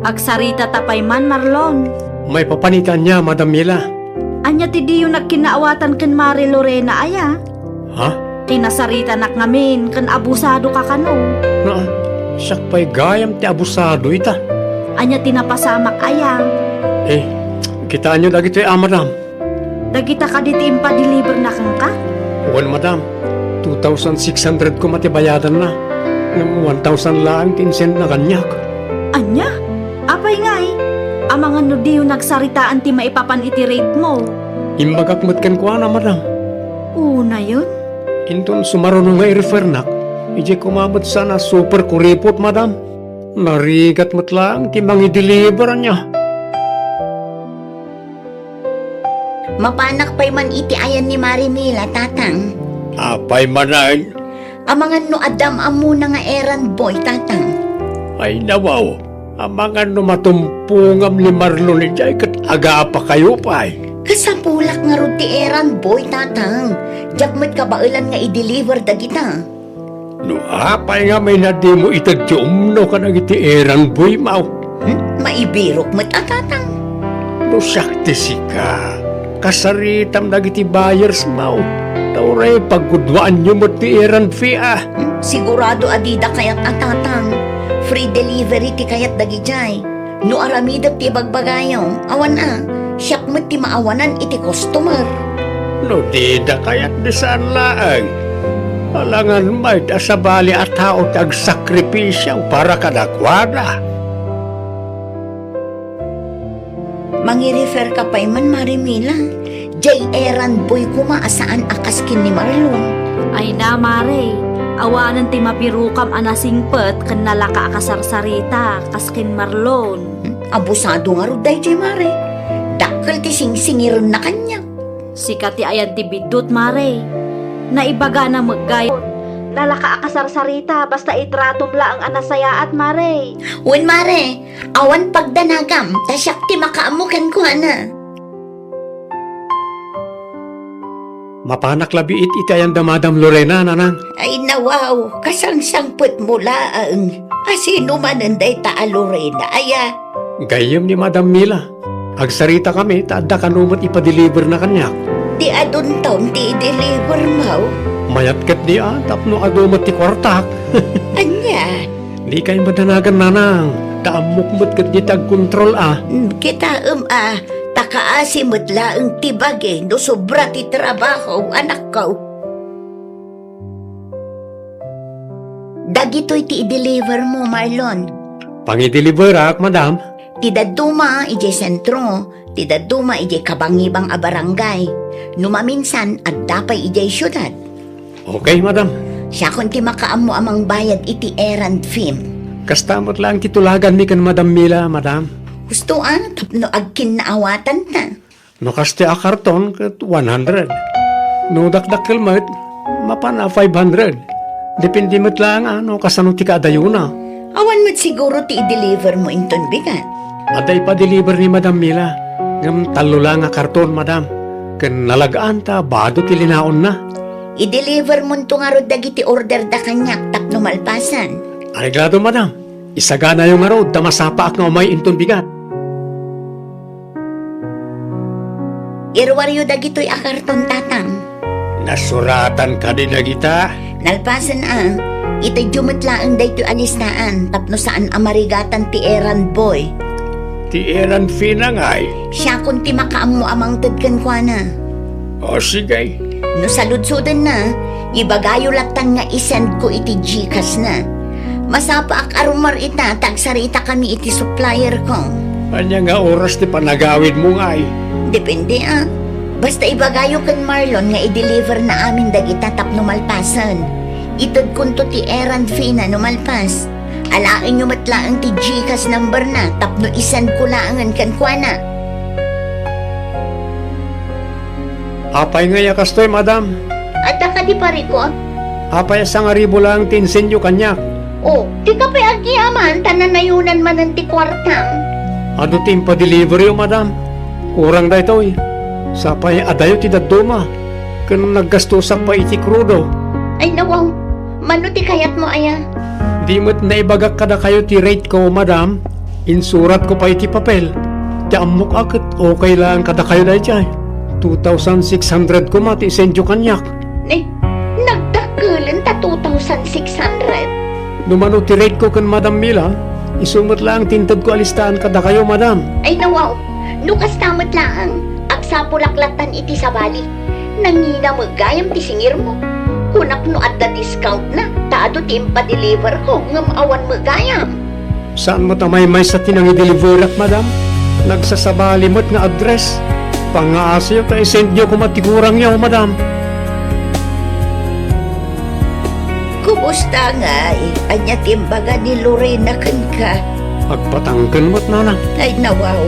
Agsarita tapay man, Marlon. May papanitan niya, Madam Mila. Anya ti di yung nagkinaawatan kan Mare Lorena aya. Ha? Tinasarita nak ngamin kan abusado ka kano. Na, siyak pa'y gayam ti abusado ita. Anya tinapasamak aya. Eh, kitaan nyo dagito Madam. Dagita ka diti impa-deliver na kang ka? Well, Madam, 2,600 ko matibayadan na. Ng 1,000 lang tinsend na kanyak. Anya? Apay ngay. Amang ano di yung nagsaritaan ti maipapan iti rate mo. Imbagakmat kan ko na, Madam. Una yun? Inton sumaruno nga i-refer nak, ije kumabot sana super kuripot, Madam. Narigat mo't lang, timang i-deliver niya. Mapanak pa'y man iti ayan ni Marimila tatang. Apay manay, Amangan no Adam amuna nga eran boy tatang. ay nawaw. Amangan no matumpungam ni Marlon ni Jay, kat aga pa kayo pa'y. Kasapulak nga rod ti eran boy tatang. Jakmat kabailan nga i-deliver dagita. No apay nga may nadi mo itad ti umno ka nang iti eran boy mau. Maibirok mo't tatang. No sakti sika, kasaritam nagiti buyers mau. Tauray paggudwaan nyo mo ti eran fee ah. Sigurado adida kayat tatang. Free delivery ti kayat dagijay. No aramidap ti bagbagayaw. Awan siyak mo't ti maawanan iti customer. No di da kayat di saan laang. Alangan may asabali at tao tag sakripisyaw para kadakwada. Mangi-refer ka pa'y man Marimila. Jay eran boy kumaasaan akaskin ni Marlon. Ay na, Mare. Awanan ti mapirukam anasingpet kan nalaka akasarsarita kaskin Marlon. Abusado nga ro day Jay Mare. Dakal ti singsingiron na kanya. Sikat ti ayan ti bidot, mare. Naibaga na maggay. Nalaka akasarsarita basta itratom la ang anasayaat, mare. Wen mare, awan pagdanagam, tasyak ti makaamukan ko na. Mapanak labiit itayan da Madam Lorena, nanang. Ay nawaw, kasangsangput mo laang. Asino man anday ta Lorena, aya. Gayem ni Madam Mila. Agsarita kami, taada kanumot ipadeliver na kanyak. Di adun taon ti deliver mo. Mayat kat niya, tapno adumot ti kwartak. Anya, Di kayo madanagan, nanang. Taamukmot kat di tag-kontrol kita takaasimot laang tibage no sobra ti trabaho, anak ko. Dagitoy ti i-deliver mo, Marlon. Pangideliver madam. Ti daduma ije sentro, ti daduma ije kabangibang a barangay. Numaminsan at dapay ije syudad. Okay, madam. Siya kun ti makaammo amang bayad iti errand fee. Kastamot lang titulagan mi kan Madam Mila, madam. Gusto tapno agkin naawatan ta. No kaste a karton kat 100. No dakdakkel mat, mapana 500. Depende mat lang kasano ti kaadayuna. Awan mo't siguro ti i-deliver mo inton bigat. Aday pa deliver ni Madam Mila. Ngam talo lang a karton, madam. Ken nalagaan ta, bado ti linaon na. I-deliver mo nito nga rod dagiti order da kanyak tapno malpasan. Areglado, madam. Isagana yung arod, tamasapa ak nga umay inton bigat. Irwaryo dagito'y akarton tatang. Nasuratan ka din na kita. Nalpasan itay jumatlaang dayto'y alistaan tapno saan amarigatan ti errand boy. Ti eran fina ngay. Siya kun ti makaammo amang tadkan kwa na. O sige. No saludsudan na, ibagayo latan nga isend ko iti Gcash na. Masapa ak arumar ita, tagsarita kami iti supplier ko. Anya nga oras ti panagawid mo ngay. Depende Basta ibagayo kan Marlon nga i-deliver na amin dagita tapno malpasan. Itad kunto ti errand fee na numalpas. Alain nyo matlaang ti Gcash number na tapno isend ko laangan kan kwa na. Apay nga yakastoy, madam. At ka di pari ko? Apay sa nga ribo lang tinsenyo kanyak. Oh, di ka pa agyaman, tananayunan man ang ti kwartang. Ado ti impa-delivery, madam. Kurang da ito Sapay adayo ti daduma. Kung naggastusak pa iti krudo. Ay nawaw, mano ti kayat mo aya? Di mo't naibagak kada kayo ti rate ko, madam. Insurat ko pa iti papel. Ti amok akit okay lang kada kayo da iti 2,600 ko mati sendyo kanyak. Nagdakulan ta 2,600. Numano ti rate ko kan Madam Mila, isumot lang tintad ko alistahan kada kayo, madam. Ay nawaw, nukas tamot laang, agsapulaklatan iti sabali. Nangina mo gayam ti singir mo. Kunak no at the discount na, taado ti impa-deliver ko, ngam awan mo gayam. Saan mo tamay may sa tinang i-deliverat, madam? Nagsasabali mo't nga address. Pangaasyo ka isend nyo kumatigurang yaw, madam. Kumusta nga anya timbaga ni Lorena kan ka? Agpatangkan mo't nanang. Ay nawaw,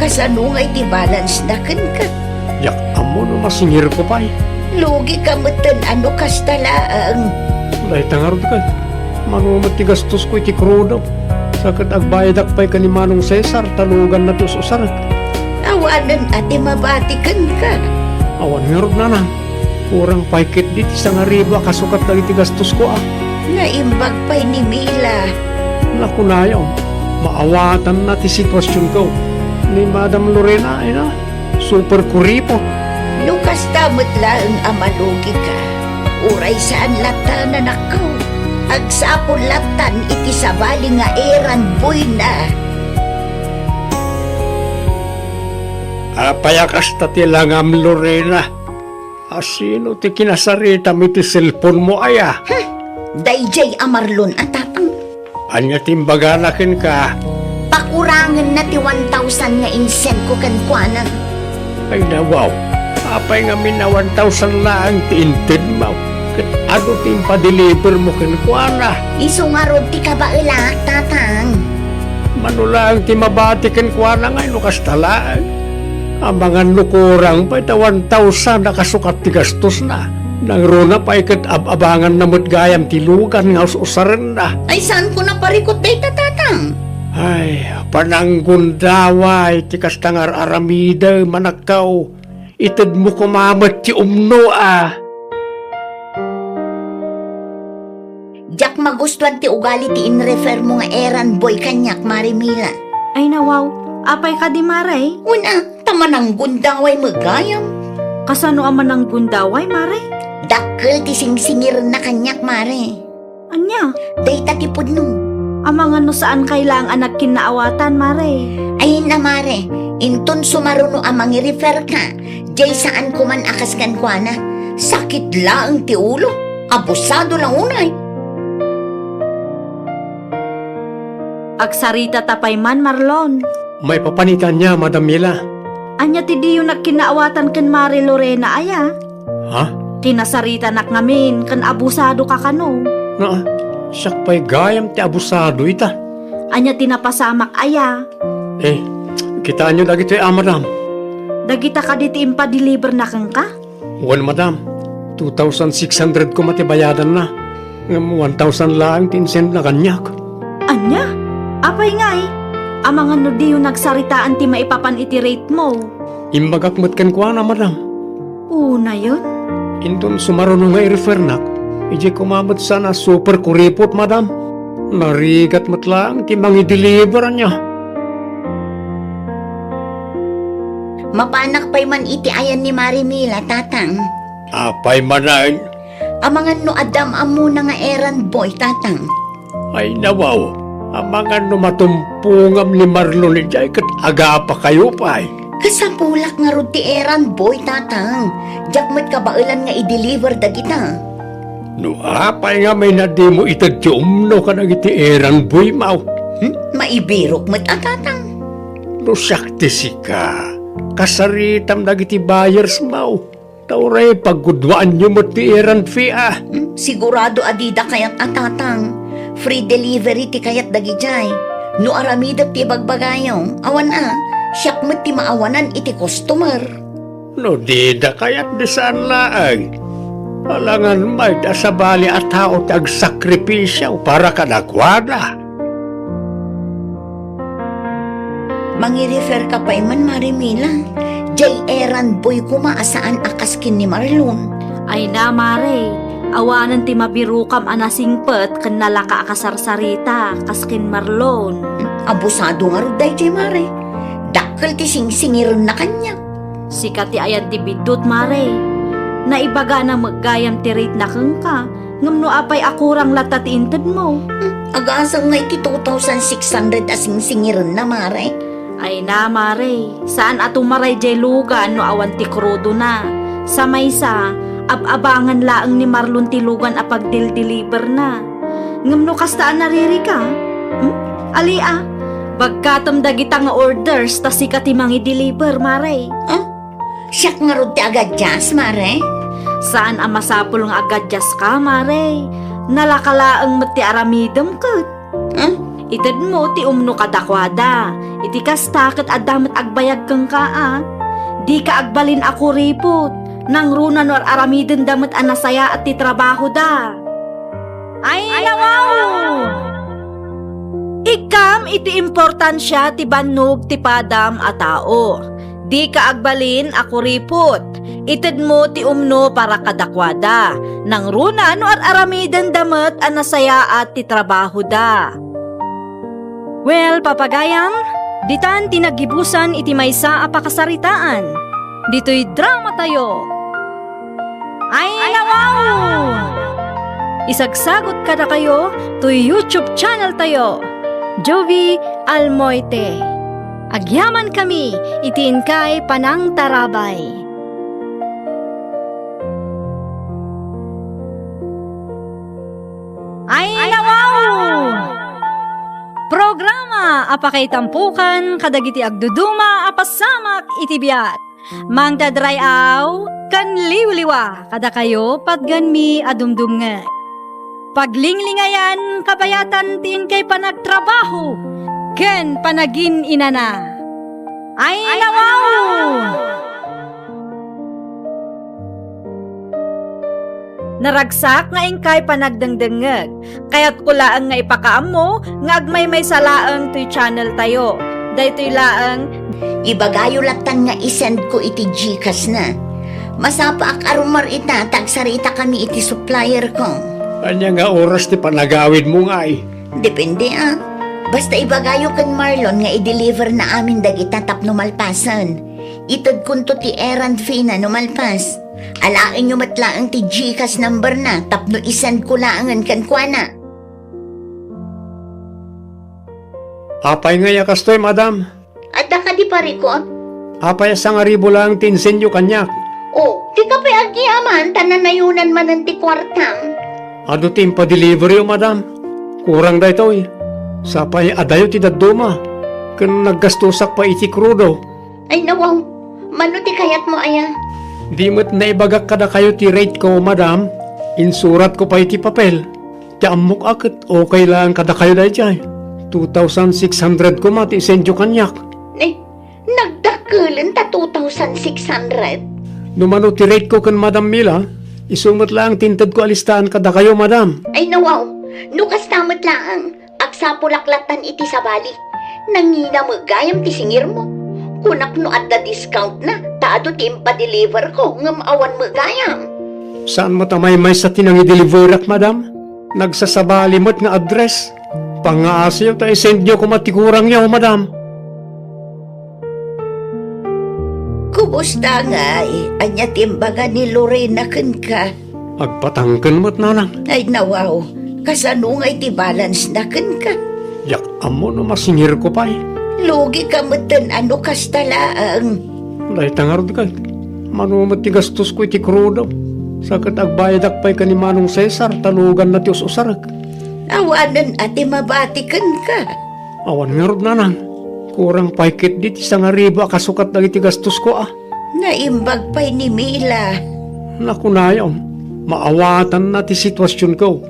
kasano nga iti balance na kan ka? Yak amo no masingir ko pa'y. Lugi ka mutan ano kastalaang. Dahil tangarod ka. Manumot ti gastos ko iti krudo. Sakit agbayad akpay ka ni Manong Cesar, talugan na tus usar. Awanan ati mabatikan ka. Awan nga rod, nanang. Kurang paikit diti sa nga riba kasukat na iti gastos ko Naimbag pa'y ni Mila. Naku na yaw. Maawatan na ti sitwasyon ko. Ni Madam Lorena ay na. Super kuripo. Lukas tamot lang amalugi ka. Uray saan lata na nakaw. Agsapon latan iti sabali nga errand boy na. Payakas ta ti langam, Lorena. Asino ti kinasarita mo ti cellphone mo aya? Dayjay amarlon at tatang. Anya timbaganakin ka? Pakurangan na ti 1,000 nga insen ko kankwanan. Ay nawaw. Apay nga mina 1,000 lang ti inted mo. Ano ti impa-deliver mo kinkwana? Iso nga rod ti kabaila, tatang. Manulang ti mabati kinkwana nga ino kastalaan. Ang mga nukurang pa ita 1,000 nakasukat ti gastos na. Nang runa pa ikat abangan na gayam tilugan nga usaran na. Ay, saan ko na parikot day tatang? Ay, pananggundaway ti kastangar aramida manakaw. Itad mo kumamat ti umno ah. Jack magustuhan ti ugali ti inrefer mo nga errand boy kanyak, Marimila. Ay nawaw, apay ka di maray? Una, tamanang gundaway magayam. Kasano aman ng bundaway, maray? Dakkel ti singsingir na kanyak, Mare. Anya, Day tatipod no. amang ano saan kailang anak kinaawatan, maray? Ay na, Mare. Inton sumaruno amang i-refer ka. Jay saan ko man akas kan kwa na. Sakit laang ti ulo. Abusado lang unay. Agsarita tapay man, Marlon. May papanitan niya, Madam Mila. Anya ti di yung nagkinaawatan kan Mari Lorena, aya? Ha? Tinasarita nak ngamin, kan abusado ka kano. Na, siyak pa'y gayam ti abusado ita. Anya tinapasamak, aya? Eh, kita nyo dagito madam. Dagita ka diti impa-deliver na kang ka? Well, madam, 2,600 ko matibayadan na. Ngam 1,000 lang tinsend na kanyak. Anya? Apay ngay? Amang ano di yung nagsaritaan ti maipapan iti rate mo? Imbagakmat kan kwa na, madam. Una yun? Inton sumaruno nga i-refer nak, iji kumamot sana super kuripot, madam. Narigat mat lang, ti mangi-deliver niya. Mapanak pa'y man iti ayan ni Marimila, tatang. Apay manain. Amangan no Adam amo na nga errand boy, tatang. Ay nawaw, ang mga numatumpungam ni Marlon ni Jay kat aga pa kayo pa Kasapulak nga rod ti errand boy, tatang. Jakmat kabailan nga i-deliver dagita. No apay nga may nadi mo itad ti umno ka nagiti eran boy mau. Maibirok mo't tatang. No sakti sika, kasaritam nagiti buyers mau. Tauray paggudwaan nyo mo ti eran fee Sigurado adida kayat tatang. Free delivery ti kayat dagijay. No aramidat ti bagbagayong. Awan siyak mo't ti maawanan iti customer. No di da kayat di saan laang. Alangan may dasabali at tao ti agsakripisyaw para ka nagwada. Mangi-refer ka pa man, Marimila. Jay errand boy kumaasaan akaskin ni Marlon. Ay na, Mare. Awanan ti mabirukam anasingpet ken nalaka akasarsarita kaskin Marlon. Abusado nga ro day, Jay Mare. Dakkel ti singsingiron na kanya. Sikat ti ayan ti bidot, Mare. Naibaga na maggayam ti rate na kang ka. Ngam no apay akurang lata ti inted mo. Agasang nga iti 2,600 asing singiron na, Mare. Ay na, Mare. Saan ato maray jay lugan no awan ti krudo na. Sa maysa, ab-abangan laang ni Marlon ti lugan a pagdil-deliver na. Ngam no kastaan nariri ka? Alia, bagkatam dagita nga orders ta sikat ti mangi-deliver, Mare. Siyak nga ro ti agadjas, Mare. Saan ang masapul nga agadjas ka, Mare? Nalakalaang mati aramidam kat. Itad mo ti umno kadakwada. Iti kastakit adamat agbayag kang ka. Di ka agbalin ako ripot. Nang runan or aramidin damat anasaya at ti trabaho da. Ay nawaw! Ikam iti importansya ti bannog ti padam a tao. Di ka agbalin ako ripot. Itad mo ti umno para kadakwada. Nang runan or aramidin damat anasaya at ti trabaho da. Well, papagayam, ditan tinagibusan iti maysa a pakasaritaan. Dito'y drama tayo. Ay nawaw! Isagsagot kada kayo to YouTube channel tayo. Jovi Almoite. Agyaman kami, itiin kay Panang Tarabay. Ay nawaw! Programa apakay tampukan kadagiti agduduma apasamak itibiyat. Mangdadrayaw kan liwliwa kada kayo padganmi adumdumnga. Paglinglingayan kabayatan tin kay panagtrabaho ken panagin inana. Ay, nawaw! Naragsak nga ingkay panagdengdengeg, kaya't kulaan nga ipakaamo, nga agmay may salaang to'y channel tayo. Daytoy laang, Ibagayo latan nga isend ko iti Gcash na. Masapa ak arumar ita, tagsarita kami iti supplier ko. Anya nga oras ti panagawid mo nga eh. Depende ah. Basta ibagayo kan Marlon nga i-deliver na amin dagita tapno malpasan. Itad kunto ti errand fee na numalpas. Alain nyo matlaang ti Gcash number na tapno isend ko laangan kan kuana. Apay nga yakastoy, madam. Adda ka di parikot? Apay sa nga ribo lang tinsenyo kanyak. Oh, di ka pa agyaman, tananayunan man ang ti kwartang. Ado tim pa delivery o madam. Kurang da ito eh. Sapay adayo ti daduma. Kan naggastusak pa iti krudo. Ay nawaw, mano ti kayat mo aya? Di mo't naibagak kada kayo ti rate ko, madam. Insurat ko pa iti papel. Ti amok akit okay lang kada kayo da iti 2,600 ko mati sendyo kanyak. Eh, nagdakulan ta 2,600. Numano ti rate ko kan Madam Mila, isumot lang tintad ko alistahan kada kayo, madam. Ay nawaw, nukas tamot laang, agsapulaklatan iti sabali. Nangina mo gayam ti singir mo. Kunak no at the discount na, taado ti impa-deliver ko, ngam awan mo gayam. Saan mo tamay may sa tinangi deliverak, madam? Nagsasabali mo't nga address. Pangaasyo tayo send nyo kumatikurang yaw, madam. Kumusta nga anya timbaga ni Lorena ken ka? Agpatangkan mo't nanang. Ay nawaw, kasanungay ti balance na ken ka. Yak amo no masingir ko pa eh. Lugi ka matan ano kastalaang. Dahil tangarod ka. Manumot ti gastos ko iti krudo. Sakat agbayad akpay ka ni Manong Cesar, talugan na ti usarak. Awanan ati mabatikan ka. Awan nga rod nanang. Kurang paikit di ti nga riba kasukat na iti gastos ko ah. Naimbag pa'y ni Mila. Naku na yun. Maawatan na ti sitwasyon ko.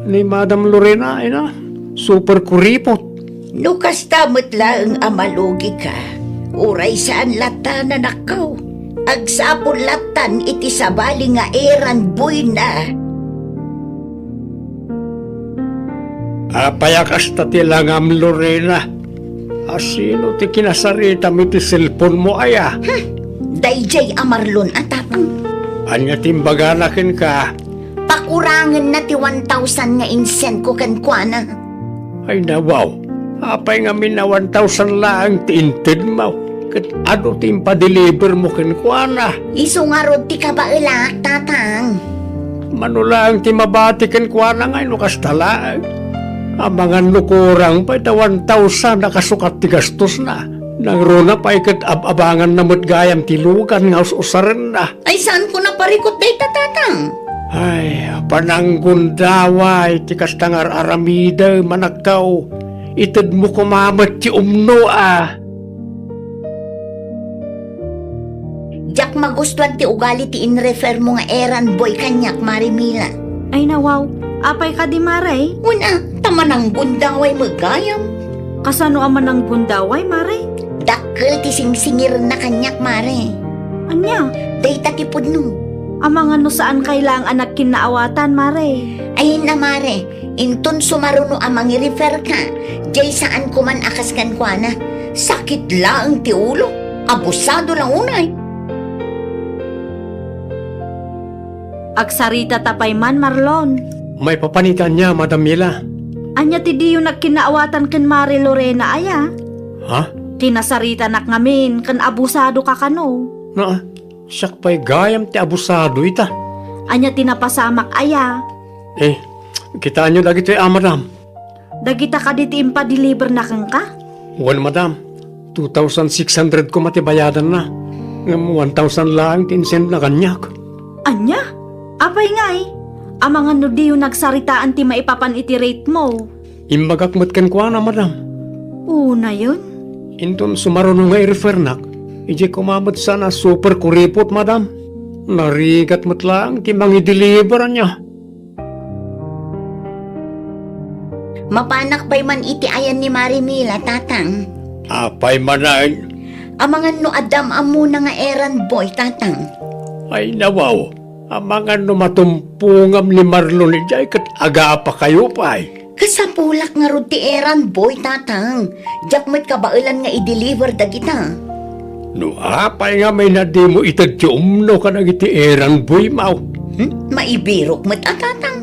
Ni Madam Lorena ay na. Super kuripot. Nukas tamot lang amalugi ka. Uray saan lata na nakaw. Agsapon latan iti sabali nga eran boy na. Apayakas ta ti langam Lorena. Asino ti kinasarita mi ti cellphone mo aya? Dayjay amarlon atapang. Anya timbaganakin ka. Pakurangan na ti 1,000 nga insent ko kan kuana. Ay nawaw. Apay nga min na 1,000 lang ti inted mo. Kat ano ti impa-deliver mo kinkwana? Iso nga rod ti kabailak tatang. Manulang ti mabati kinkwana nga inukas talaan. Amangan nukurang pa ita 1,000 nakasukat ti gastos na. Nang runa pa ikat abangan na mo't gayam ti lugan nga usaran na. Ay saan ko na parikot day tatang? Ay, pananggundaway ti kastangar aramida manakaw. Itad mo kumamat ti umno ah. Diyak magustuhan ti ugali ti in-refer mo nga eran boy kanyak Marimila. ay nawaw, apay ka di maray? Una, tamanang gundaway magayam. Kasano aman ang gundaway, maray? Dakkel ti singsingir na kanyak mare. Anya, Day tatipod no. amang ano saan kailang anak kinaawatan, maray? Ay na mare, inton sumaruno amang i-refer ka. Jay saan ko man akas kan kuana. Sakit lang ti ulo. Abusado lang unay. Agsarita tapay man, Marlon. May papanitan niya, Madam Mila. Anya ti di yung nagkinaawatan ken Mari Lorena aya. Ha? Tinasarita nak ngamin ken abusado ka kano. Na, siyak pa'y gayam ti abusado ita. Anya tinapasamak aya. Eh, kitaan nyo dagito madam. Dagita ka diti impa-deliver na kang ka? Well, madam, 2,600 ko matibayadan na. Ngam 1,000 lang tinsend na kanyak. Anya? Apay ngay. Amang ano di yung nagsaritaan ti maipapan iti rate mo. Imbagak mo't kenkwana, madam. Una yun. Inton sumaruno nga i-refer nak, ije kumamot sana super kuripot, madam. Narigat mo't lang, timang i-deliver niya. Mapanak pa'y man iti ayan ni Marimila tatang. Apay manan. Amangan no Adam amo na nga errand boy, tatang. Ay nawaw, amangan no matumpungam ni Marlon ni Jay kat aga pa kayo pa Kasapulak nga rod ti errand boy, tatang. Diyak mo't kabailan nga i-deliver dagita. No apay nga may nadi mo itad ti umno ka nagiti erang boy mau. Maibirok mo't tatang.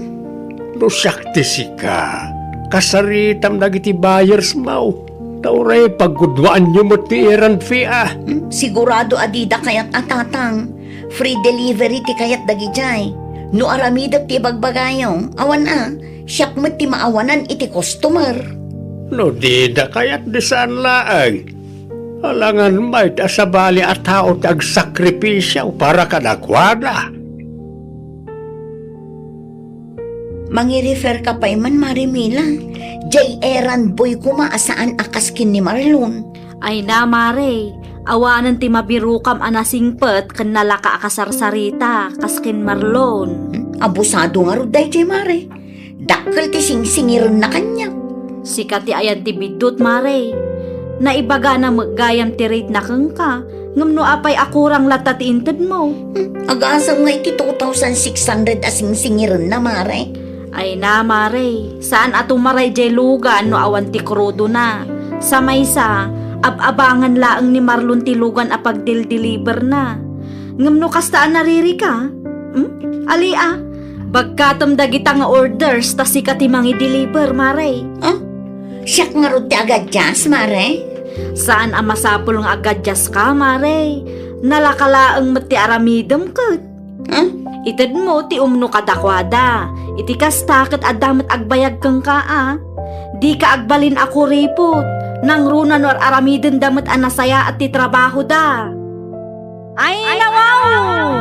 No sakti sika, kasaritam nagiti buyers mau. Tauray paggudwaan nyo mo ti erang fee Sigurado adida kayat tatang. Free delivery ti kayat dagijay. No aramidak ti bagbagayong, awan siyak mo't ti maawanan iti customer. No dida kayat disan laang. Alangan may asabali at tao tag sakripisyaw para kadakwada. Mangi-refer ka pa man, Marimila. Jay errand boy kumaasaan akaskin ni Marlon. Ay na, Mare. Awanan ti mabirukam anasingpet ken nalaka akasarsarita kaskin Marlon. Abusado nga rod day, Jay Mare. Dakkel ti singsingiron na kanya. Sikat ti ayan ti bidut, Mare. Naibaga na maggayam ti rate na kang ka. Ngamno apay akurang lata ti inted mo. Agasam nga iti 2,600 asing singiron na, Mare. Ay na, Mare. Saan atong maray jay lugan no awan ti krudo na. Sa maysa, ab-abangan laang ni Marlon ti lugan apag deliver na. Ngamno kastaan nariri ka? Ali bagkatom dagita nga orders ta sikat ti mangi deliver, Mare. Siyak nga rod ti agad jas, Mare. Saan ang masapul nga agadjas ka, Mare? Nalakalaang mati aramidam kat. Itad mo ti umno kadakwada. Iti kastakit adamat agbayag kang ka. Di ka agbalin ako ripot. Nang runan or aramidin damat anasaya at ti trabaho da. Ay nawaw!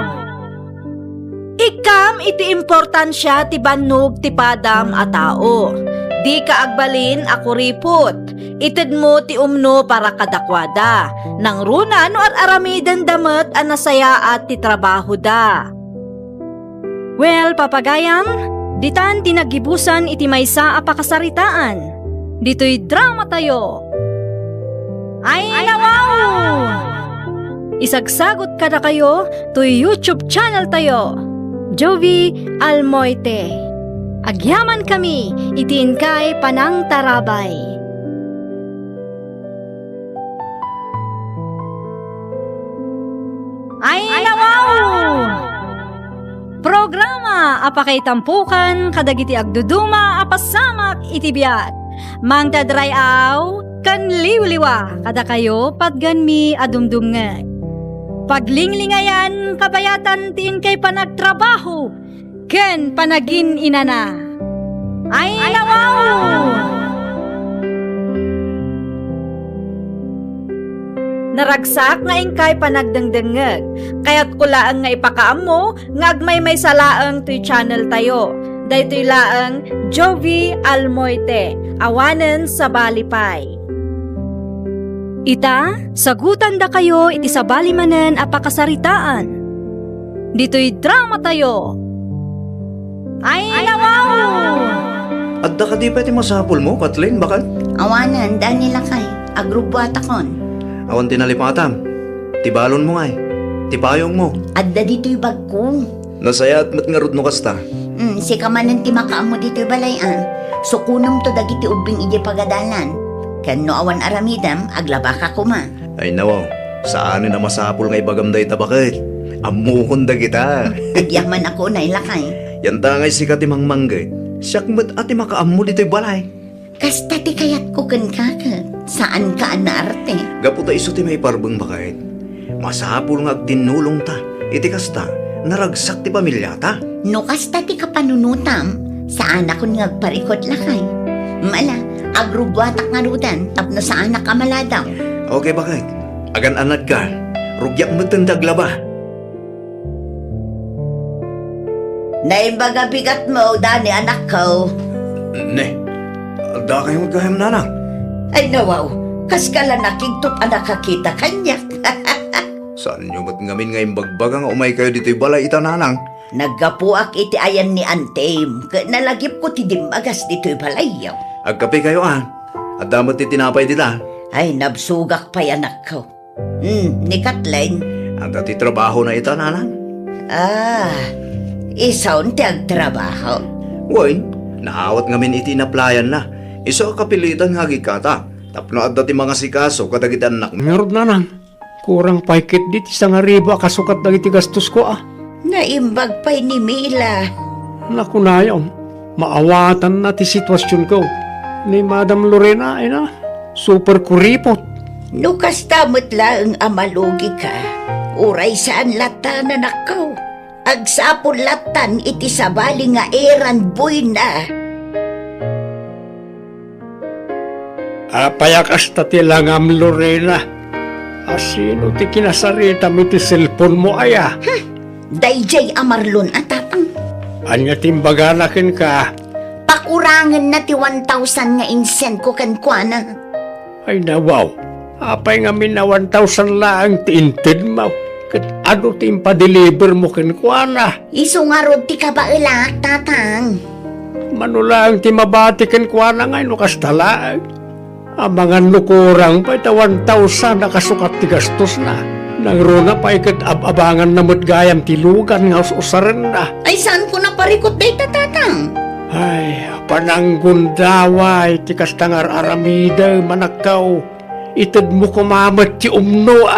Ikam iti importansya ti bannog ti padam a tao. Di ka agbalin ako ripot. Itid mo ti umno para kadakwada. Nang runan or aramidan damat anasaya at ti trabaho da. Well, papagayam, ditan tinagibusan iti maysa a pakasaritaan. Dito'y drama tayo. Ay nawaw! Isagsagot ka na kayo to YouTube channel tayo. Jovi Almoite. Agyaman kami, itiin kay Panang Tarabay. Ay nawaw! Programa apakay tampukan kadagiti agduduma apasamak itibiyat. Mangtadray aw kan liwliwa kada kayo padganmi adumdumngeg. Paglinglingayan kabayatan tiin kay panagtrabaho ken panagin inana. Ay nawaw! Naragsak nga ingkay panagdengdengeg, kaya't kulaang nga ipakaam mo, ngagmay may salaang to'y channel tayo. Daytoy laang Jovi Almoite, awanen sa balipay. Ita, sagutan da kayo iti sa balimanen apakasaritaan. Dito'y drama tayo. Ay nawaw! Adda ka di pati masapul mo, Kathleen, bakal? Awanan, dahil nila kay. Agrubwat akon. Awan tinalipatam. Tibalon mo ngay. Tipayong mo. Adda dito'y bagko. Nasaya at matngarod no kasta. Si kamanan ti makaam mo dito'y balayan. So kunam to dagiti ubing ije pagadalan. Ken no awan aramidam, aglaba ka kuma. Ay nawaw, saan na masapul ngay bagamday tabakit? Amukon da kita. Agyaman ako na ilakay. Yan tangay si katimang manggay. Siyak mat ati makaam mo dito'y balay. Kasta ti kayat ko ken kaket. Saan ka na arte? Gaputa iso ti may parbeng bakit. Masapul nga agtinulong ta. Iti kasta, naragsak ti pamilya ta. No kasta ti kapanunutam, saan ako ngagparikot lakay. Mala, agrubwatak nga rudan, tapno saan nakamaladaw. Okay bakit? Agan anad ka. Rugyak mo tindaglaba. Naimbaga bigat mo, dani anak ko. Ne, da kayo magkaham nanang. Ay nawaw, kas kala nakigtop anak kakita kanya. Saan nyo mat ngamin ngayong bagbagang umay kayo dito'y balay itananang? Naggapuak iti ayan ni Antem, nalagip ko ti dimbagas dito'y balayaw. Agkape kayo At damat ti tinapay dita. Ay, nabsugak pa yan ako. Ni Kathleen. Ang dati trabaho na ita, nanang. Isaw ti agtrabaho. Wen, naawat ngamin iti naplayan na. Iso kapilitan nga gikata. Tapno at dati mga sikaso kadagiti anak. Meron nanang. Kurang paikit dit isang ariba kasukat dagiti gastos ko Naimbag pa'y ni Mila. Naku na yun. Maawatan na ti sitwasyon ko. Ni Madam Lorena ay na. Super kuripot. No kastamot lang ang amalugi ka. Uray saan lata na nakaw. Agsapon latan iti sabali nga eran boy na. Payak asta ti langam Lorena. Asino ti kinasarita mo ti cellphone mo aya? Dayjay amarlon at tatang. Anya timbaganakin ka. Pakurangan na ti 1,000 nga insent ko kankwana. Ay nawaw. Apay nga min na 1,000 lang ti inted mo. Kat ano ti impa-deliver mo kinkwana? Iso nga rod ti kabailak, tatang. Manulang ti mabati kinkwana nga ino kastalaan. Ang mga nukurang pa ita 1,000 nakasukat ti gastos na. Nang runa pa ikat abangan na gayam ti lugan nga usaran na. Ay saan ko na parikot day tatang? Ay, pananggundaway ti kastangar aramida manakaw. Itad mo kumamat ti umno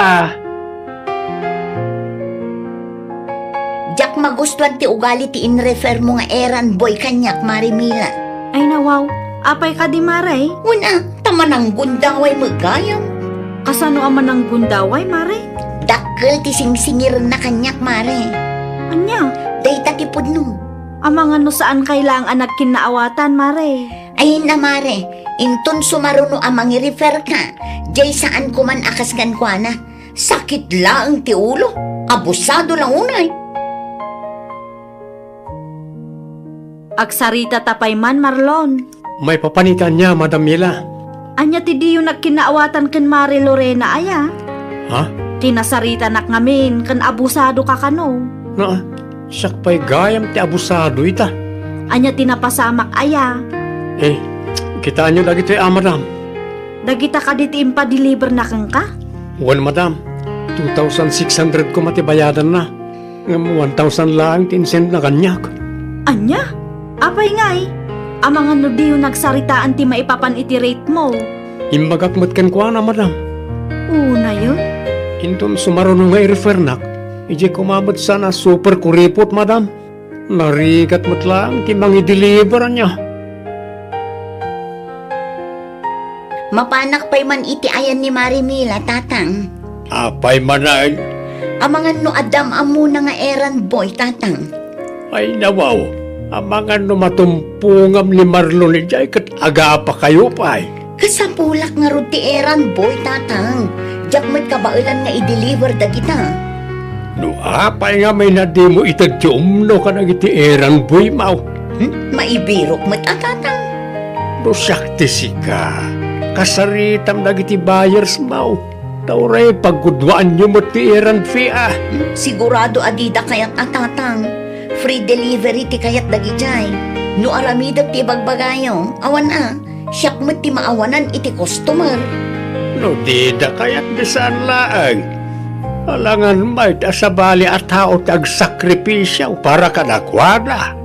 Diyak magustuhan ti ugali ti inrefer mo nga eran boy kanyak Marimila. Ay nawaw, apay ka di Mare? Una, tamanang gundaway magayam. Kasano aman ng gundaway Mare? Dakkel ti singsingir na kanyak Mare. Anya? Day tatipod no. Amang ano saan kailang anak kinaawatan Mare? Ay na Mare, inton sumaruno amang i-refer ka. Jay saan ko man akas kankwana. Sakit lang ti ulo. Abusado lang unay. Agsarita tapay man Marlon. May papanitan niya, Madam Mila. Anya ti di yung nagkinaawatan ken Mare Lorena aya? Ha? Tinasarita nak ngamin ken abusado ka kano. Na, siyak pa'y gayam ti abusado ita. Anya tinapasamak aya. Kita nyo lagi ito Madam. Dagita ka diti impa-deliver na kang ka? Well, Madam, 2,600 ko matibayadan na. Ngam 1,000 lang tinsend na kanyak. Anya? Apay ngay. Amang ano di yung nagsaritaan ti maipapan iti rate mo. Imbagakmat ken kwa na, Madam. Una yun? Inton sumaruno nga i-refer nak, ije kumabot sana super kuripot, Madam. Narigat mo't lang, timang i-deliver niya. Mapanak pa'y man iti ayan ni Marimila, tatang. Apay manay. Amangan no Adam amuna nga eran boy, tatang. Ay nawaw. Amangan no matumpungam ni Marlon ni Jay kat aga pa kayo pa Kasapulak nga rod ti eran boy, tatang. Diyak mo't kabailan nga i-deliver da kita. No apay nga may nadi mo itad ti umno ka nagiti eran boy mau. Maibirok mo't tatang. No sakti sika. Kasaritam nagiti buyers mau. Tauray paggudwaan nyo mo ti eran fee Sigurado adida kayat tatang. Free delivery ti kayat dagijay. No aramidak ti bagbagayo. Awan siyak mo't ti maawanan iti customer. No dida kaya't bisan laang. Alangan may asabali at tao tag sakripisyaw para kanakwada.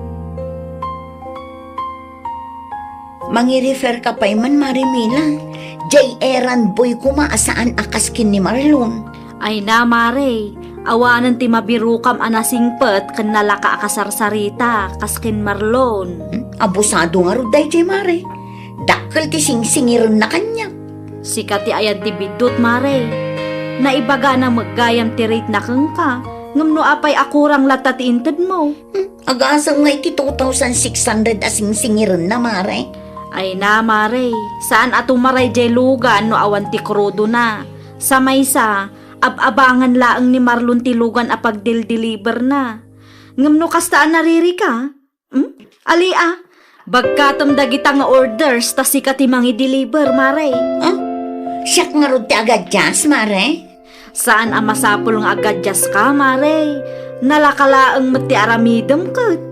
Mangi-refer ka pa'y man Marimila. Jay eran boy kumaasaan akaskin ni Marlon. Ay na Mare. Awanan ti mabirukam anasingpet ken nalaka akasarsarita kaskin Marlon. Abusado nga ro day Jay Mare. Dakkel ti singsingiron na kanya. Sikat ti ayad ti bidot Mare. Naibaga na maggayam ti rate na kang ka. Ngam no apay akurang lata ti inted mo. Agasang nga iti 2,600 asing singiron na Mare. Ay na Mare. Saan ato maray jay lugan no awan ti krudo na. Sa maysa, abangan laang ni Marlon ti lugan a pagdil-deliver na. Ngam no kastaan nariri ka? Ali bagkatam dagita nga orders ta sikat ti mangi-deliver Mare. Siyak nga ro ti agad jas Mare. Saan ang masapul nga agadjas ka, Mare? Nalakalaang mati aramidam kat.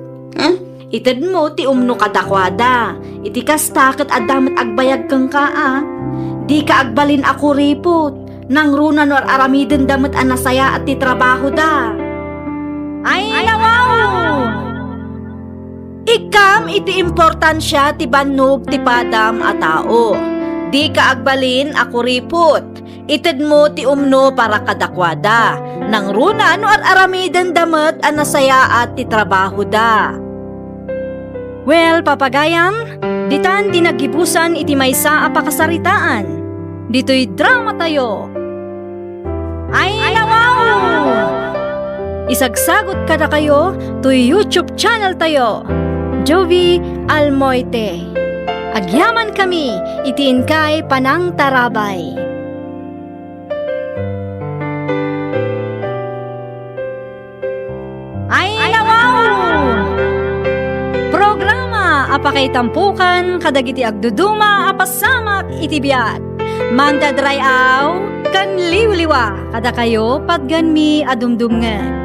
Itad mo ti umno kadakwada. Iti kastakit adamat agbayag kang ka, Di ka agbalin ako ripot. nang runa no aramiden damat anasaya at ti trabaho da. Ay nawaw! Ikam iti importansya ti bannog ti padam a tao. Di ka agbalin ako ripot. Ited mo ti umno para kadakwada. Nang runa no aramiden damat anasaya at ti trabaho da. Well, papagayam, ditan dinagibusan iti maysa a pakasaritaan. Dito'y drama tayo. Ay nawaw! Isagsagot ka na kayo to YouTube channel tayo, Jovi Almoite. Agyaman kami, itiin kay Panang Tarabay. Ay nawaw! Programa apakay tampukan kadagiti agduduma apasamak iti biag. Manda dry aw kan liwliwa kada kayo padganmi adumdumngan.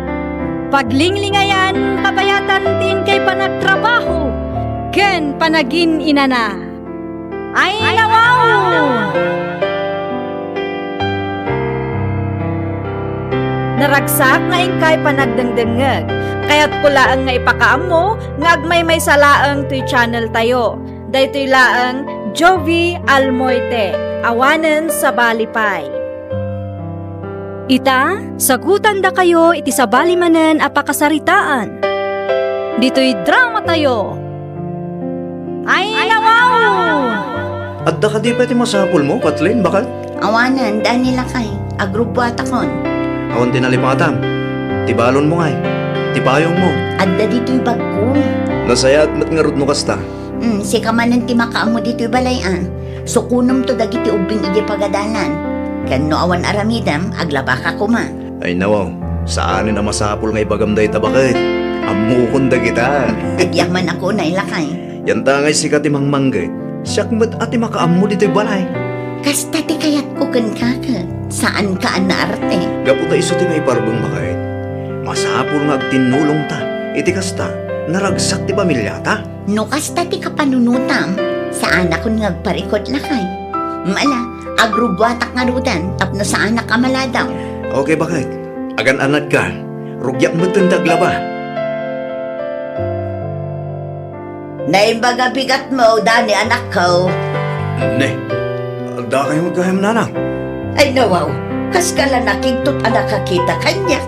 Paglinglingayan kapayatan tin kay panagtrabaho ken panagin inana. Ay nawaw! Naragsak nga ingkay panagdengdengeg. Kaya't kulaan nga ipakaam mo, nga agmay may salaang to'y channel tayo. Daytoy laang Jovi Almoite, awanen sa balipay. Ita, sagutan da kayo iti sa balimanen a pakasaritaan. Dito'y drama tayo. Ay nawaw! At da ka di pati masapul mo, Kathleen, bakit? Awanan, daan nila kay. Agrupwata kon. Awan tinalipatam. Tibalon mo ngay. Tipayong mo. Adda dito'y bag ko. Nasaya at matngarod no kasta. Si kamanan ti makaam mo dito'y balayan. Sukunom to dagiti ubing iti pagadalan. Kan no awan aramidam, aglaba ka kuma. Ay nawaw, saan na masapul ngay bagamday ta bakit? Amukon da kita. Agyaman ako na ilakay. Yan tangay si katimang manggay. Siyak mat ati makaam mo dito'y balay. Kasta ti kayat ko kan kakat. Saan ka an naarte? Gaputa iso ti may parbang bakit. Masapul nga agtinulong ta. Iti kasta, naragsak ti pamilya ta. No kasta ti kapanunutam. Saan ako ngagparikot lakay. Mala, agrubwatak nga rudan. Tapno saan ka maladaw. Okay bakit? Agan-anad ka. Rugyak mo taglaba. Naimbaga bigat mo, Dani anak ko. Ne, da kayo magkahim nanang. Ay nawaw, kas ka lang nakigtot anak kakita kanya.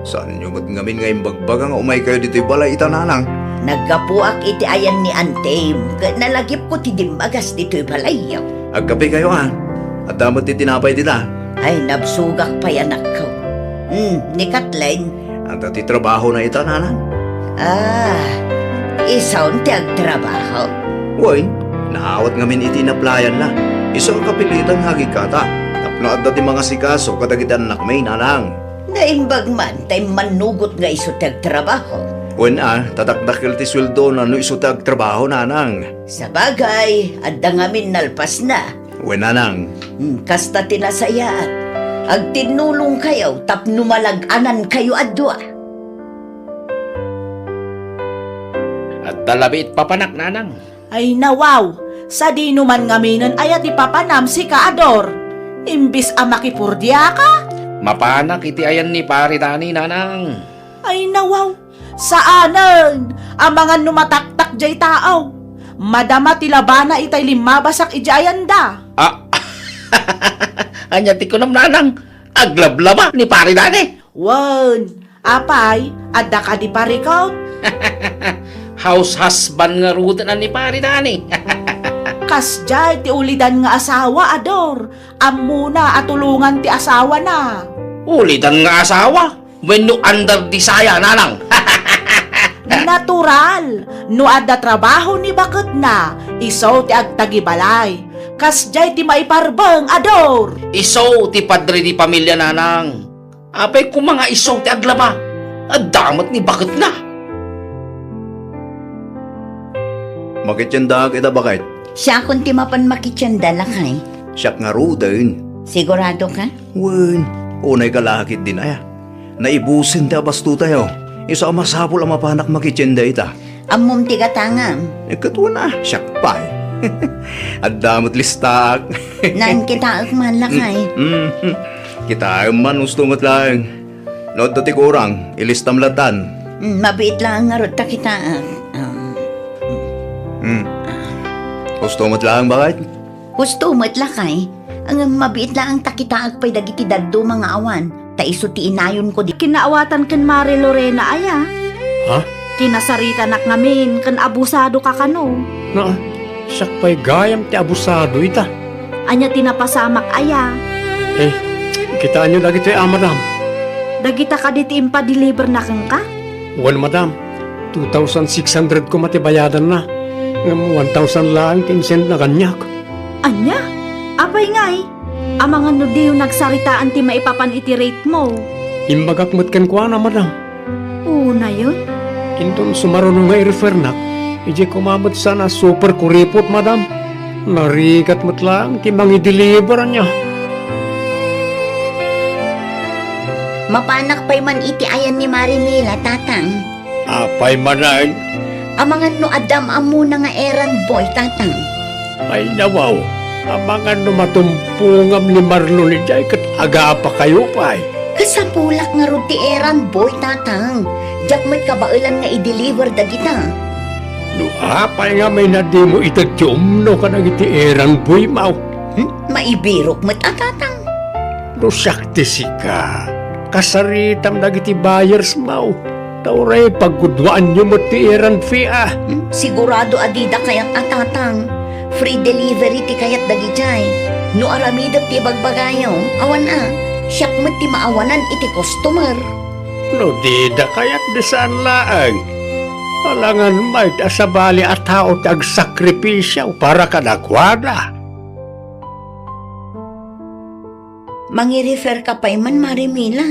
Saan nyo matngamin ngayong bagbagang umay kayo dito'y balay itananang? Nagkapuak iti ayan ni Antem. Nalagip ko ti dimbagas dito'y balayaw. Agkape kayo at damot ti tinapay dita. Ay nabsugak pa yan ako. Ni Kathleen. At ti trabaho na itananang. Isaw ti agtrabaho. Uy, naawat ngamin iti naplayan na. Iso ang kapilitan hagikata. Tapno at dati mga sikaso kadagitan anak may nanang. Naimbag man, tay manugot nga iso ti agtrabaho. Uwan tatakdakil ti sweldo na no iso ti agtrabaho nanang. Sa bagay, adda ngamin nalpas na. Uwan nanang. Kasta tinasayaat. Agtinulong kayo, tapno malag-anan kayo adwa. At dalabit papanak nanang. Ay nawaw, sa di numan ngaminan ayat ipapanam si Kaador. Imbis a makipurdya ka? Mapanak iti ayan ni pari Dani nanang. Ay nawaw, saanan? Ang mga numataktak jay tao. Madama tilabana itay limabasak ijayan da. Anya ti kunam nanang. Aglablaba ni pari Dani. Wan, apay, adda ka di parikaw? House husband nga rutan ni pari Dani. Kas jay ti ulidan nga asawa, Ador. Amuna atulungan ti asawa na. Ulitan nga asawa. When no under disaya nanang. Natural, no adda trabaho ni bakit na, iso ti agtagibalay. Kas jay ti maiparbang, Ador. Iso ti padre di pamilya nanang. Apay kung mga iso ti aglaba. Adamat ni bakit na. Makitsyanda kita bakit? Siya kung timapan makityanda lakay. Siyak nga rudan. Sigurado ka? Wen, unay kalakit din aya. Naibusin ti abasto tayo. Isa masapol ang mapanak makitsyenda ita. Amom ti katangam. Ikatwa na, siyak pa At damot listaak. Nan kita man lakay. Kita man gusto mo't lang. Nood ti kurang, ilistam latan. Mabiit lang nga rot ta kita. Gusto mo't lang bakit? Gusto mo't lakay. Ang mabiit lang ang takitaag pa'y dagiti daddo mga awan. Ta iso ti inayon ko di. Kinaawatan kan Mari Lorena aya. Ha? Kinasarita nak ngamin kan abusado ka kano. Na, siyak pa'y gayam ti abusado ita. Anya tinapasamak aya. Eh, kitaan nyo lagi ito madam. Dagita ka diti impa-deliver na kang ka. Well, madam, 2,600 ko matibayadan na. Ngam 1,000 lang tinsend na kanyak. Anya? Apay ngay. Amangan no diyo nagsaritaan ti maipapan iti rate mo. Imbagak mo't ken kwa na, madam. Una yun. Inton sumaruno nga i-refer nak, ije kumamot sana super kuripot, madam. Narikat mo't lang, timang i-deliver niya. Mapanak pa'y man iti ayan ni Marimila, tatang. Apay manan, Amangan no Adam amuna nga errand boy, tatang. ay nawaw. Amangan no matumpungam ni Marlon ni Jay, kat aga pa kayo pa Kasapulak nga rod ti errand boy, tatang. Diyak mo't kabailan nga i-deliver dagita. No apay nga may nadi mo itatyum no ka nagiti erang boy mau. Maibirok mo't tatang. No sakti sika. Kasaritam dagiti buyers mau. Tauray pagkudwaan nyo mo ti erang fee Sigurado adida kayat atatang. Free delivery ti kayat dagijay. No aramidap ti bagbagayo, awan siyak mo't ti maawanan iti customer. No dida kayak desan laang. Alangan may asabali at tao tagsakripisyaw para kadakwada. Mangi-refer ka pa'y man, Marimila.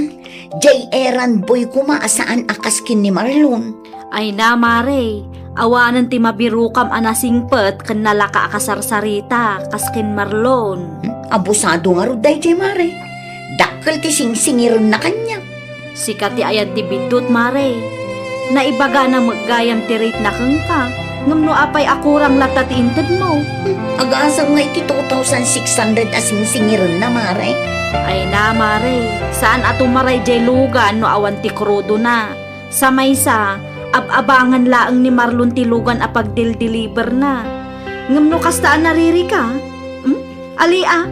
Jay errand boy kuma asaan akaskin ni Marlon. Ay na, Mare. Awanan ti mabirukam anasingpet kan nalaka akasarsarita kaskin Marlon. Abusado nga roday, Jay Mare. Dakkel ti singsingiron na kanya. Sikat ti ayat ti bidut, Mare. Naibaga na maggayam ti rate na kang ka. Ngam no apay akurang lata ti inted mo. Agasang nga iti 2,600 asing singiron na, Mare. Ay na, Mare. Saan ato maray jay lugan no awan ti krudo na. Sa maysa, ab-abangan laang ni Marlon ti lugan apag deliver na. Ngam no kastaan nariri ka? Alia,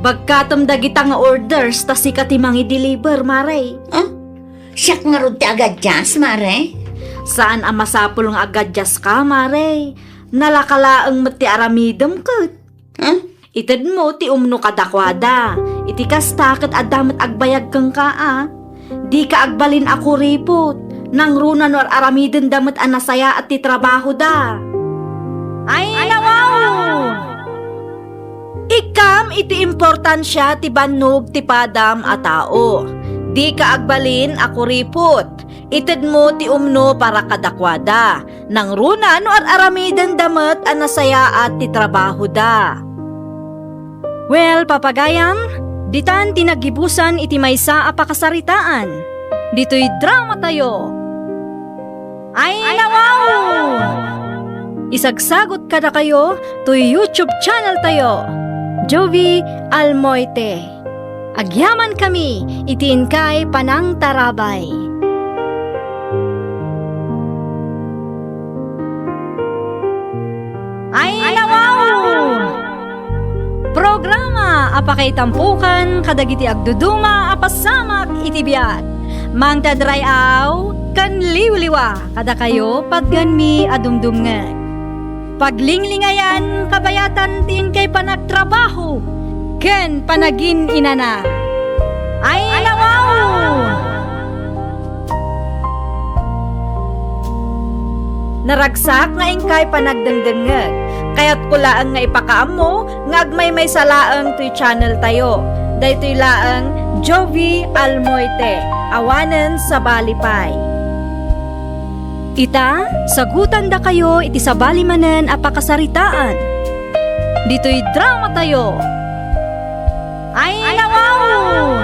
bagkatom dagita nga orders ta sikat ti mangi deliver, Mare. Siyak nga rod ti agadjas, Mare. Saan ang masapul nga agadjas ka, Mare? Nalakalaang mati aramidam kat. Itad mo ti umno kadakwada. Iti kasta kat adamat agbayag kang ka. Di ka agbalin ako ripot. Nang runan war aramidin damat anasaya at ti trabaho da. Ay nawaw! Ikam iti importansya ti bannog ti padam a tao. Di ka agbalin ako ripot. Itid mo ti umno para kadakwada. Nang runa no at aramidan damat anasaya at ti trabaho da. Well, papagayam, ditan tinagibusan iti maysa a pakasaritaan. Dito'y drama tayo. Ay nawaw! Isagsagot kada kayo to YouTube channel tayo. Jovi Almoite. Agyaman kami, itiin kay Panang Tarabay. Ay nawaw! Programa apakay tampukan kadagiti agduduma apasamak itibiyat. Mang tadrayaw kan liwliwa kada kayo pagganmi adumdumngan. Paglinglingayan kabayatan tin kay panagtrabaho ken panagin inana. Ay nawaw! Naragsak nga ingkay panagdengdengeg. Kaya't kulaan nga ipakaam mo, nga agmay may salaang to'y channel tayo. Daytoy laang Jovi Almoite, awanen sa Balipay. Ita, sagutan da kayo iti sa balimanen a pakasaritaan. Dito'y drama tayo. Ay nawaw!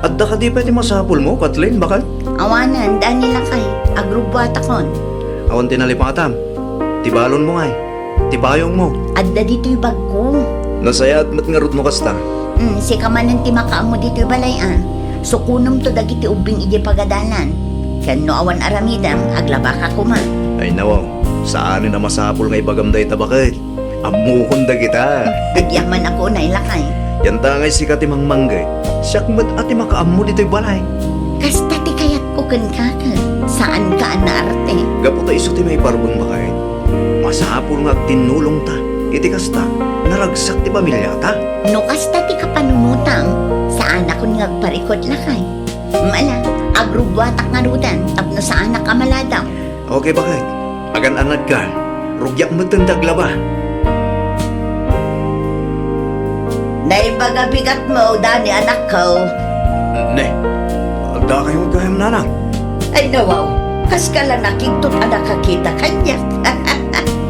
At da ka di pa ti masapul mo, Kathleen, bakal? Awanan, daan nila kay. Agrubata kon. Awan tinalipangatam. Tibalon mo ngay. ti bayong mo. Adda dito'y bag ko. Nasaya at matngarot mo kasta. Si kamanan ti makaamo dito'y balay Sukunom to dagiti ubing iji pagadalan. Ken no awan aramidam, aglaba ka kuma. Ay nawaw, saan na masapol nga ibagamday tabakit? Amukon da kita. Agyaman ako na ilakay. Yan tangay si katimang manggay. Siyak mat ati makaamo dito'y balay. Kasta ti kayat ko ken kaka. Saan ka na arte? Gapo ta iso ti may parbon bakay. Masapol nga tinulong ta. Iti kasta, naragsak ti pamilya ta. No kasta ti kapanunutang. Saan ako ngagparikot lakay. Mala, agrubwatak nga rudan. Tapno saan ka maladam. Okay bakit? Agan anad ka. Rugyak mo tandagla ba? Naibaga bigat mo, Dani anak ko. Ne, da kayong gayam nanang. Ay nawaw, kas ka lang nakiktot anak kakita kanya.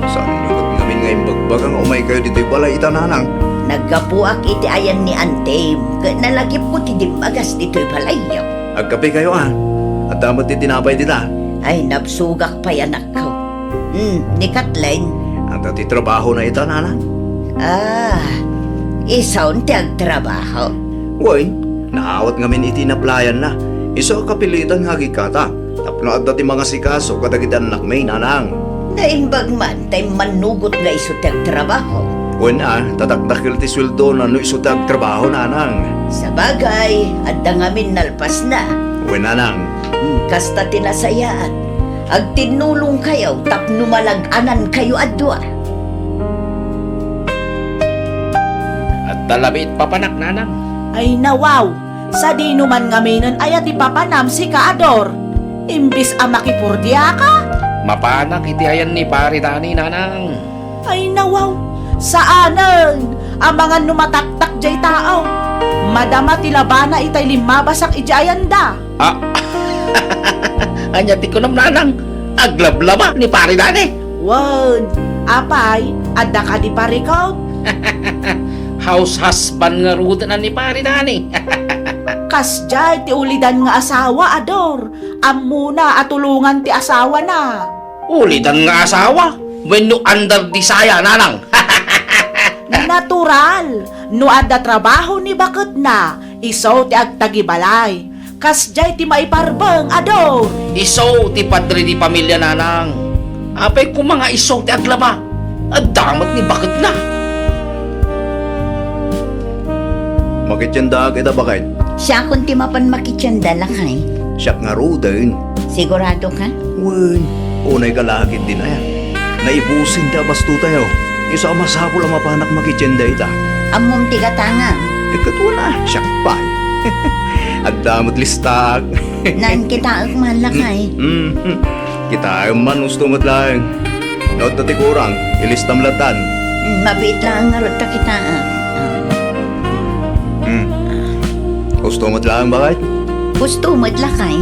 Saan nyo ba't ngamin ngayon bagbagang umay kayo dito'y balay ita nanang? Nagkapuak iti ayan ni Antay. Nalagip ko ti dimagas dito'y palayaw. Agkape kayo at damat ti tinapay dita. Ay napsugak pa yan ako. Ni Kathleen. Ang dati trabaho na ita nanang. Isaw ti agtrabaho. Uy, naawat ngamin iti naplayan na. Iso kapilitan nga gikata. Tapno at dati mga sikaso kadagitan anak may nanang. Naimbag man tay manugot nga iso ti agtrabaho. Uy na, tatakdakil ti sweldo na no iso tag trabaho nanang. Sa bagay, adda ngamin nalpas na. Uy nanang, Kasta tinasayaan. Agtinulong kayo tapno malag-anan kayo adwa. At talabit papanak nanang. Ay nawaw, sa di numan ngaminon ayat ipapanam si Kaador. Imbis a makipurdya ka. Mapanak iti ayan ni pari Dani nanang. Ay nawaw, saanan ang mga numataktak jay tao. Madama tilabana itay limabasak ijayan da. Anya ti kunam nanang. Aglablaba ni pari Dani. Wad, apay, adda ka di parikaw. House husband nga rudan ni pari Dani. Kas jay ti ulidan nga asawa ador. Amuna atulungan ti asawa na. Ulitan nga asawa. When no under disaya nanang. Natural, no adda trabaho ni bakit na, iso ti agtagibalay. Kas jay ti maiparbang ador. Iso ti padre di pamilya nanang. Apay kung mga iso ti aglaba. Damat ni bakit na. makitsyanda kita bakit? Siya kung ti mapan makitsyanda lakay. Siyak nga rudan. Sigurado ka? Uy, unay kalakit din na yan. Naibusin da basto tayo. Isa masapol ang mapanak makitsyenda ita. Amom ti katanga. Ikatuna, siyak pa. At damot listag. Naan kita man lakay. Kita ay man gusto mo't lang. Nood na kurang, ilistam latan. Mabait lang nga rot ka kita. Gusto mo't lang bakit? Gusto mo't lakay.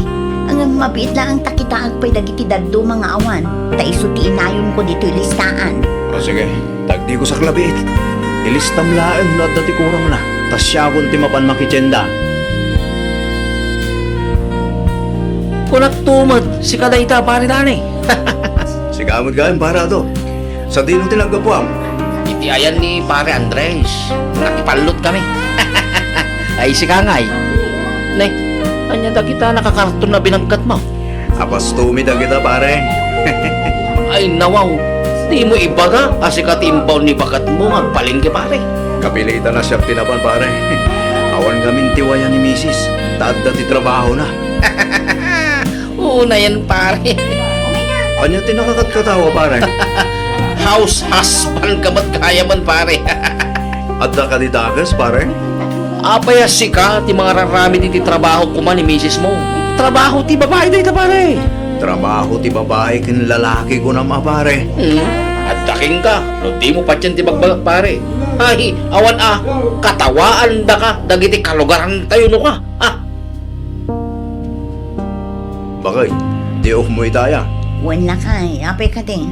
Ang mabait lang ang takita agpay dagiti daddo mga awan. Ta iso ti inayon ko dito listaan. O sige, tagdi ko sa klabit. Ilistam lang, nood na kurang na. Tas siya kung timapan makitsyenda. Kunak tumad si kadayta pari Dani. Sigamot ka para to. Sa dinong tinaggapuam. Iti ayan ni pare Andres. Nakipalot kami. Ay si Kangay. Nay, anya da kita nakakarton na binangkat mo. Apas tumida kita pare. Ay nawaw. Di mo ibaga kasi katimbaw ni bakat mo magpalingke pare. Kapilitan na siya tinapan pare. Awan gamin tiwayan ni misis. Tadda ti trabaho na. Oo na yan pare. Anya tinakakatkatawa pare. House husband ka ba't kaya man pare. Adda ka di dagas pare. Apaya si ka ti mga rarami ti trabaho kuma ni misis mo. Trabaho ti babae dito pare. Trabaho ti babae kin lalaki ko na pare. At daking ka, no di mo pa dyan ti bagbagat pare. Ay, awan katawaan da ka, dagiti kalugaran tayo no ka. Bakit? Di off mo itaya. Wan lakay, apay ka din.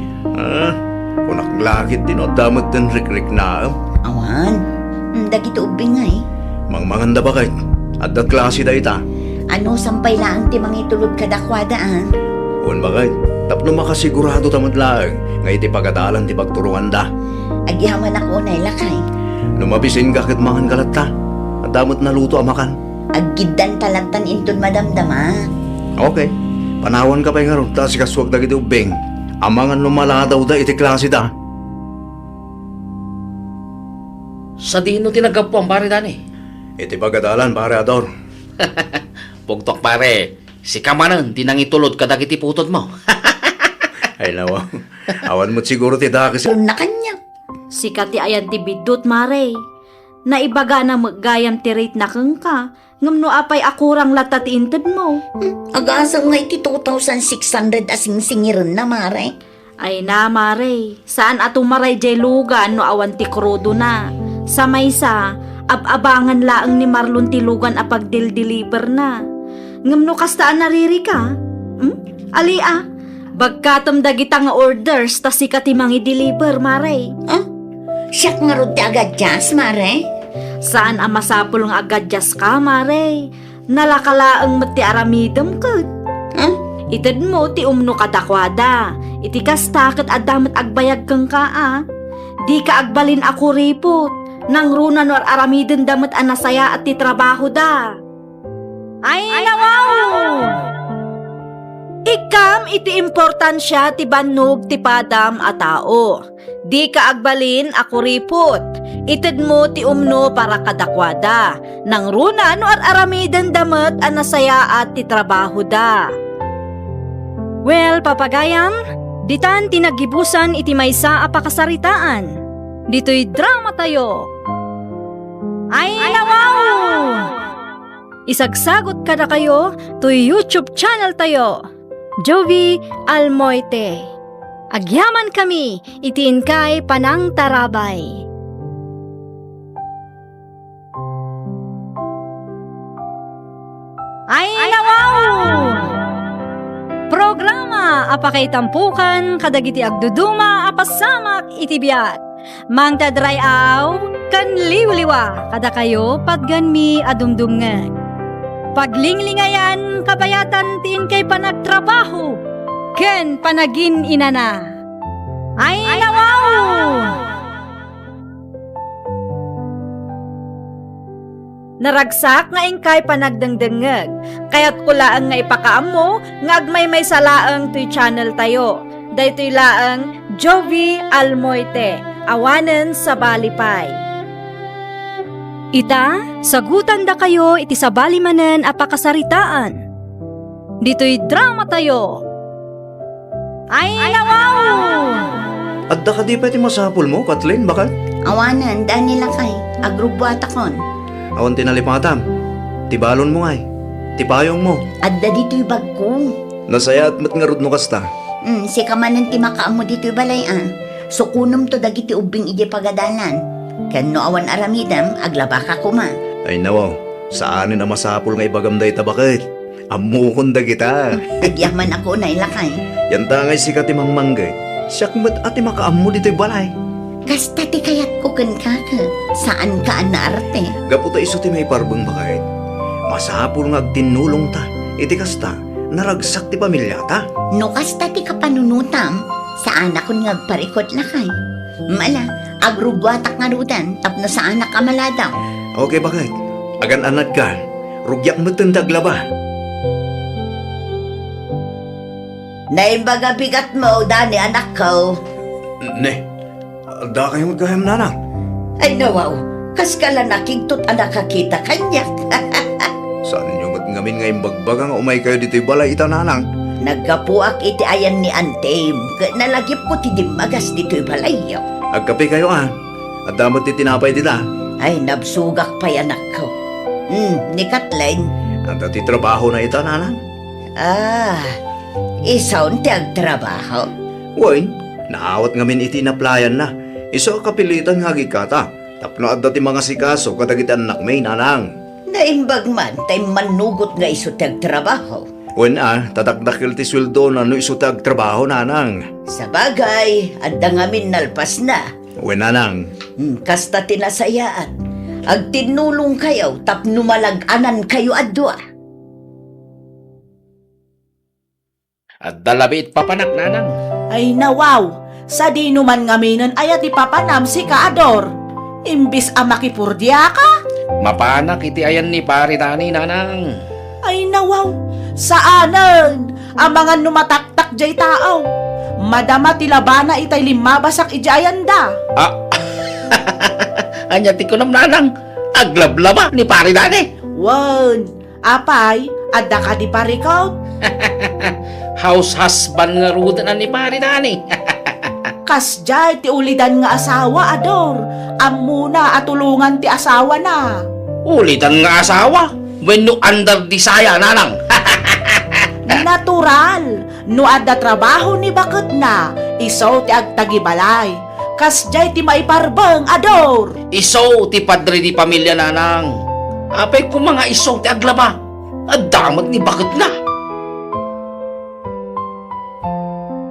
Kunak lagit din o damot din rik-rik na. Awan, dagiti ubingay. Mangmanganda bakit? Adda klase da ita. Ano sampay lang ti mga itulog kadakwada Un bakit? Tapno makasigurado tamad lang, nga iti pagadalan ti pagturuan da. Agyaman ako na ilakay. Lumabisin ka kat mangan kalat ta. At damot naluto amakan. Aggidan talatan inton madamdama. Okay. Panawan ka pa nga ron, tas kaswag da giti ubeng. Amangan lumala daw da iti klase da. Sa dino tinagap po ang pare dani. Iti pagadalan, pare Ador. Pugtok pare, si kamanan, tinangitulod kadag iti putod mo. Ay nawa. Awan mo't siguro ti da kasi. Sulong na kanya. Sikat ti ayan ti bidot, Mare. Naibaga na maggayam ti rate na kang ka, ngam no apay akurang lata ti inted mo. Agasang nga iti 2,600 asing singiran na, Mare. Ay na, Mare, saan ato maray jay lugan no awan ti krudo na. Sa maysa, ab-abangan laang ni Marlon ti lugan apag deliver na. Ngam no kastaan nariri ka? Ali bagkatom dagita nga orders ta sikat ti mangi deliver, Mare. Siyak nga ron ti agad jas, Mare. Saan ang masapul nga agad jas ka, Mare? Nalakalaang mati aramidam kat. Itad mo ti umno kadakwada. Iti kasta kat adamat agbayag kang ka. Di ka agbalin ako ripot. Nang runan war aramidin damat anasaya at ti trabaho da. Ay nawaw! Ikam iti importansya ti bannog ti padam a tao. Di ka agbalin ako ripot. Itid mo ti umno para kadakwada. Nang runan or aramidan damat anasaya at ti trabaho da. Well, papagayam, ditan tinagibusan iti maysa a pakasaritaan. Dito'y drama tayo. Ay nawaw! Isagsagot ka na kayo to YouTube channel tayo. Jovi Almoite. Agyaman kami, itiin kay Panang Tarabay. Ay nawaw! Programa apakay tampukan kadagiti agduduma apasamak itibiyat. Mang tadrayaw kan liwliwa kada kayo padganmi adumdumngan. Paglinglingayan kabayatan tiin kay panagtrabaho ken panagin inana. Ay nawaw! Naragsak nga ingkay panagdangdangag, kaya't kulaan nga ipakaam mo, nga agmay may salaang tuy channel tayo. Daytoy laang Jovi Almoite, awanen sa balipay. Ita, sagutan da kayo iti sa balimanen a pakasaritaan. Dito'y drama tayo. Ay nawaw! At da ka di pa iti masapul mo, Kathleen, bakal? Awanan, daan nila kay. Agrubwata kon. Awan tinalipatam. Tibalon mo ngay. Tipayong mo. Adda dito'y bagkong. Nasaya at matngarod no kasta. Si kamanan ti makaamo dito'y balayan. Sukunom to dagiti ubing ije pagadalan. Ken no awan aramidam, aglaba ka kuma. Ay nawaw, saanin na masapul nga ibagamday tabakit. Amukon da kita. Agyaman ako na ilakay. Yan tangay si katimang manggay. Siyak mat ati makaamo dito'y balay. Kasta ti kayat ko ken kaka. Saan ka na arte? Gaputa iso ti may parbang bakit. Masapul nga agtinulong ta. Iti kasta, naragsak ti pamilya ta. No kasta ti kapanunutam. Saan ako ngagparikot lakay. Mala, agrubwatak nga rudan. Tapno sa anak ka maladaw. Okay, bakit? Agan anad ka. Rugyak mo tindaglaba. Naimbaga bigat mo, Dani, anak ko. Ne, da kayo magkaham nanang. Ay nawaw, kas ka lang nakigtot anak kakita kanyak. Saan nyo ngamin ngayong bagbaga nga umay kayo dito'y balay ita nanang? Nagkapuak iti ayan ni Antêm. Nalagip ko ti dimagas dito'y balayaw. Agkape kayo At damot ti tinapay dita. Ay, nabsugak pa yan ako. Ni Kathleen. Ang dati trabaho na ita nanang. Isaw ti agtrabaho. Uy, naawat ngamin iti naplayan na. Iso kapilitan nga gikata. Tapno at dati mga sikaso kadagitan anak may nanang. Naimbag man, tay manugot nga iso ti agtrabaho. Uy tatakdakil ti sweldo na no iso tag trabaho nanang. Sa bagay, adda ngamin nalpas na. Uy nanang. Kasta tinasayaan. Agtinulong kayo, tapno malaganan kayo adwa. At dalabit papanak nanang. Ay nawaw, sa di numan ngaminan ayat ipapanam si Kaador. Imbis a makipurdya ka? Mapanak iti ayan ni pare Dani nanang. Ay nawaw, saanan? Ang mga numataktak jay tao. Madama tilabana itay limabasak ijayan da. Ah, anya ti kunam nanang. Aglablaba ni pare Dani. Wan, apay, adda ka di parikaw? House husband nga rudan ni pare Dani. Kas jay ti ulidan nga asawa, Ador. Amuna atulungan ti asawa na. Ulitan nga asawa. When no under disaya nanang. Natural, no adda trabaho ni bakit na, isaw ti agtagibalay. Kas jay ti maiparbang, Ador. Iso ti padre di pamilya nanang. Apay ko mga iso ti aglaba. Adamat ni bakit na.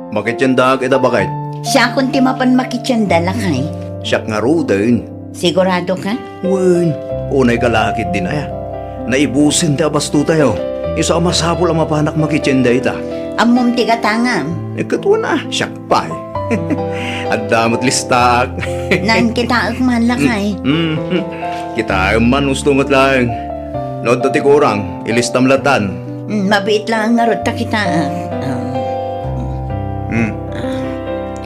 Makityandag ita bakit? Siya kung timapan makityanda lakay. Siyak nga rudan. Sigurado ka? Wen, unay kalakit din aya. Naibusin ti abasto tayo. Isa masapol ang mapanak makityanda ita. Amom ti katangam. Ikatwa na, siyak pa eh. At damot listak. Nan kita man lakay. Kita man gusto mo't lang. Nood ti kurang, ilistam latan. Mabiit lang nga rot ta kita.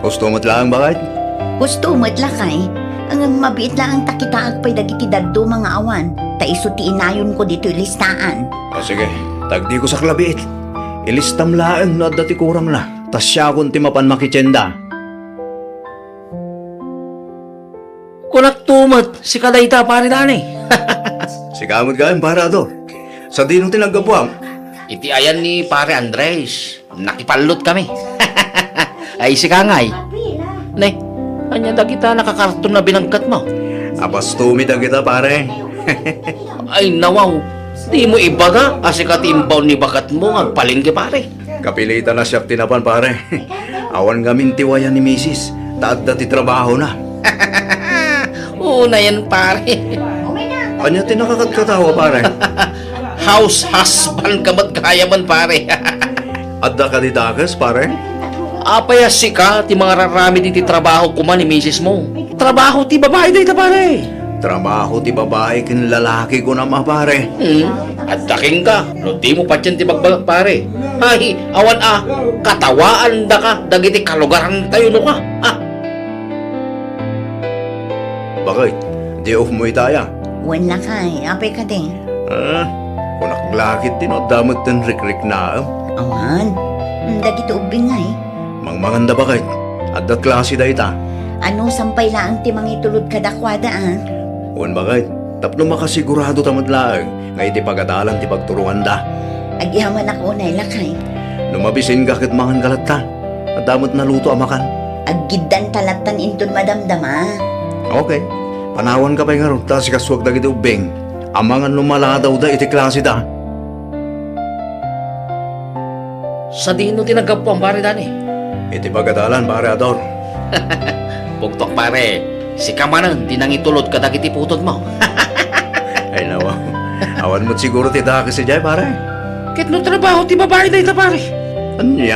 Gusto mo't lang bakit? Gusto mo't lakay. Ang mabiit lang ang takita agpay dagiti daddo mga awan. Ta iso ti inayon ko dito ilistaan. O sige, tagdi ko sa klabit. Ilistam laang nood ti kurang na. Tas siya kung timapan makityenda. Kunak tumat si kadayta pare Dani. Sigamot ka para do. Sa dinong tinagabuam. Iti ayan ni pare Andres. Nakipalot kami. Ay si Kangay. Nay, anya da kita nakakarton na binangkat mo. Abas tumita kita pare. Ay nawaw. Di mo ibaga asi katimbaw ni bakat mo agpalingge pare. Kapilitan na siya tinapan pare. Awan gamin tiwayan ni misis. Taad ti trabaho na. Una yan pare. Anya tinakakatkatawa pare. House husband kamat kaya man pare. Adda ka di takas pare. Apaya si ka ti mga rarami ti trabaho kuman ni misis mo. Trabaho ti babae dito pare. Trabaho ti babae kin lalaki ko na pare. At daking ka, no di mo pa dyan ti bagbagat pare. Ay, awan katawaan da ka, dagiti kalugaran tayo no ka. Bakit? Di off mo itaya. Wan lakay, apay ka din. Kunak lakit din o damot ten rik-rik na. Awan, dagiti ubing nga eh. Mangmanganda bakit? Adda klase da ita. Ano sampay laang ti mangitulod kadakwada Wan bakit? Tapno makasigurado tamad laang. Ngay ti pagadalan ti pagturuan da. Agyaman ako na lakay. Lumabisin ka kit mangan kalata. At damot naluto amakan. Aggidan talatan inton madamdama. Okay. Panawan ka pa nga ron. Tas kaswag da giti ubing. Amangan lumala daw da iti klase da. Sa dino tinagkapuan pare Dani. Iti pagadalan pare Ador. Pugtok pare, si kamanan, di nang itulod ka dagiti putod mo. Ay nawa. Awan mo't siguro ti daki si Jay pare. Kit no trabaho ti babae dito pare. Anya?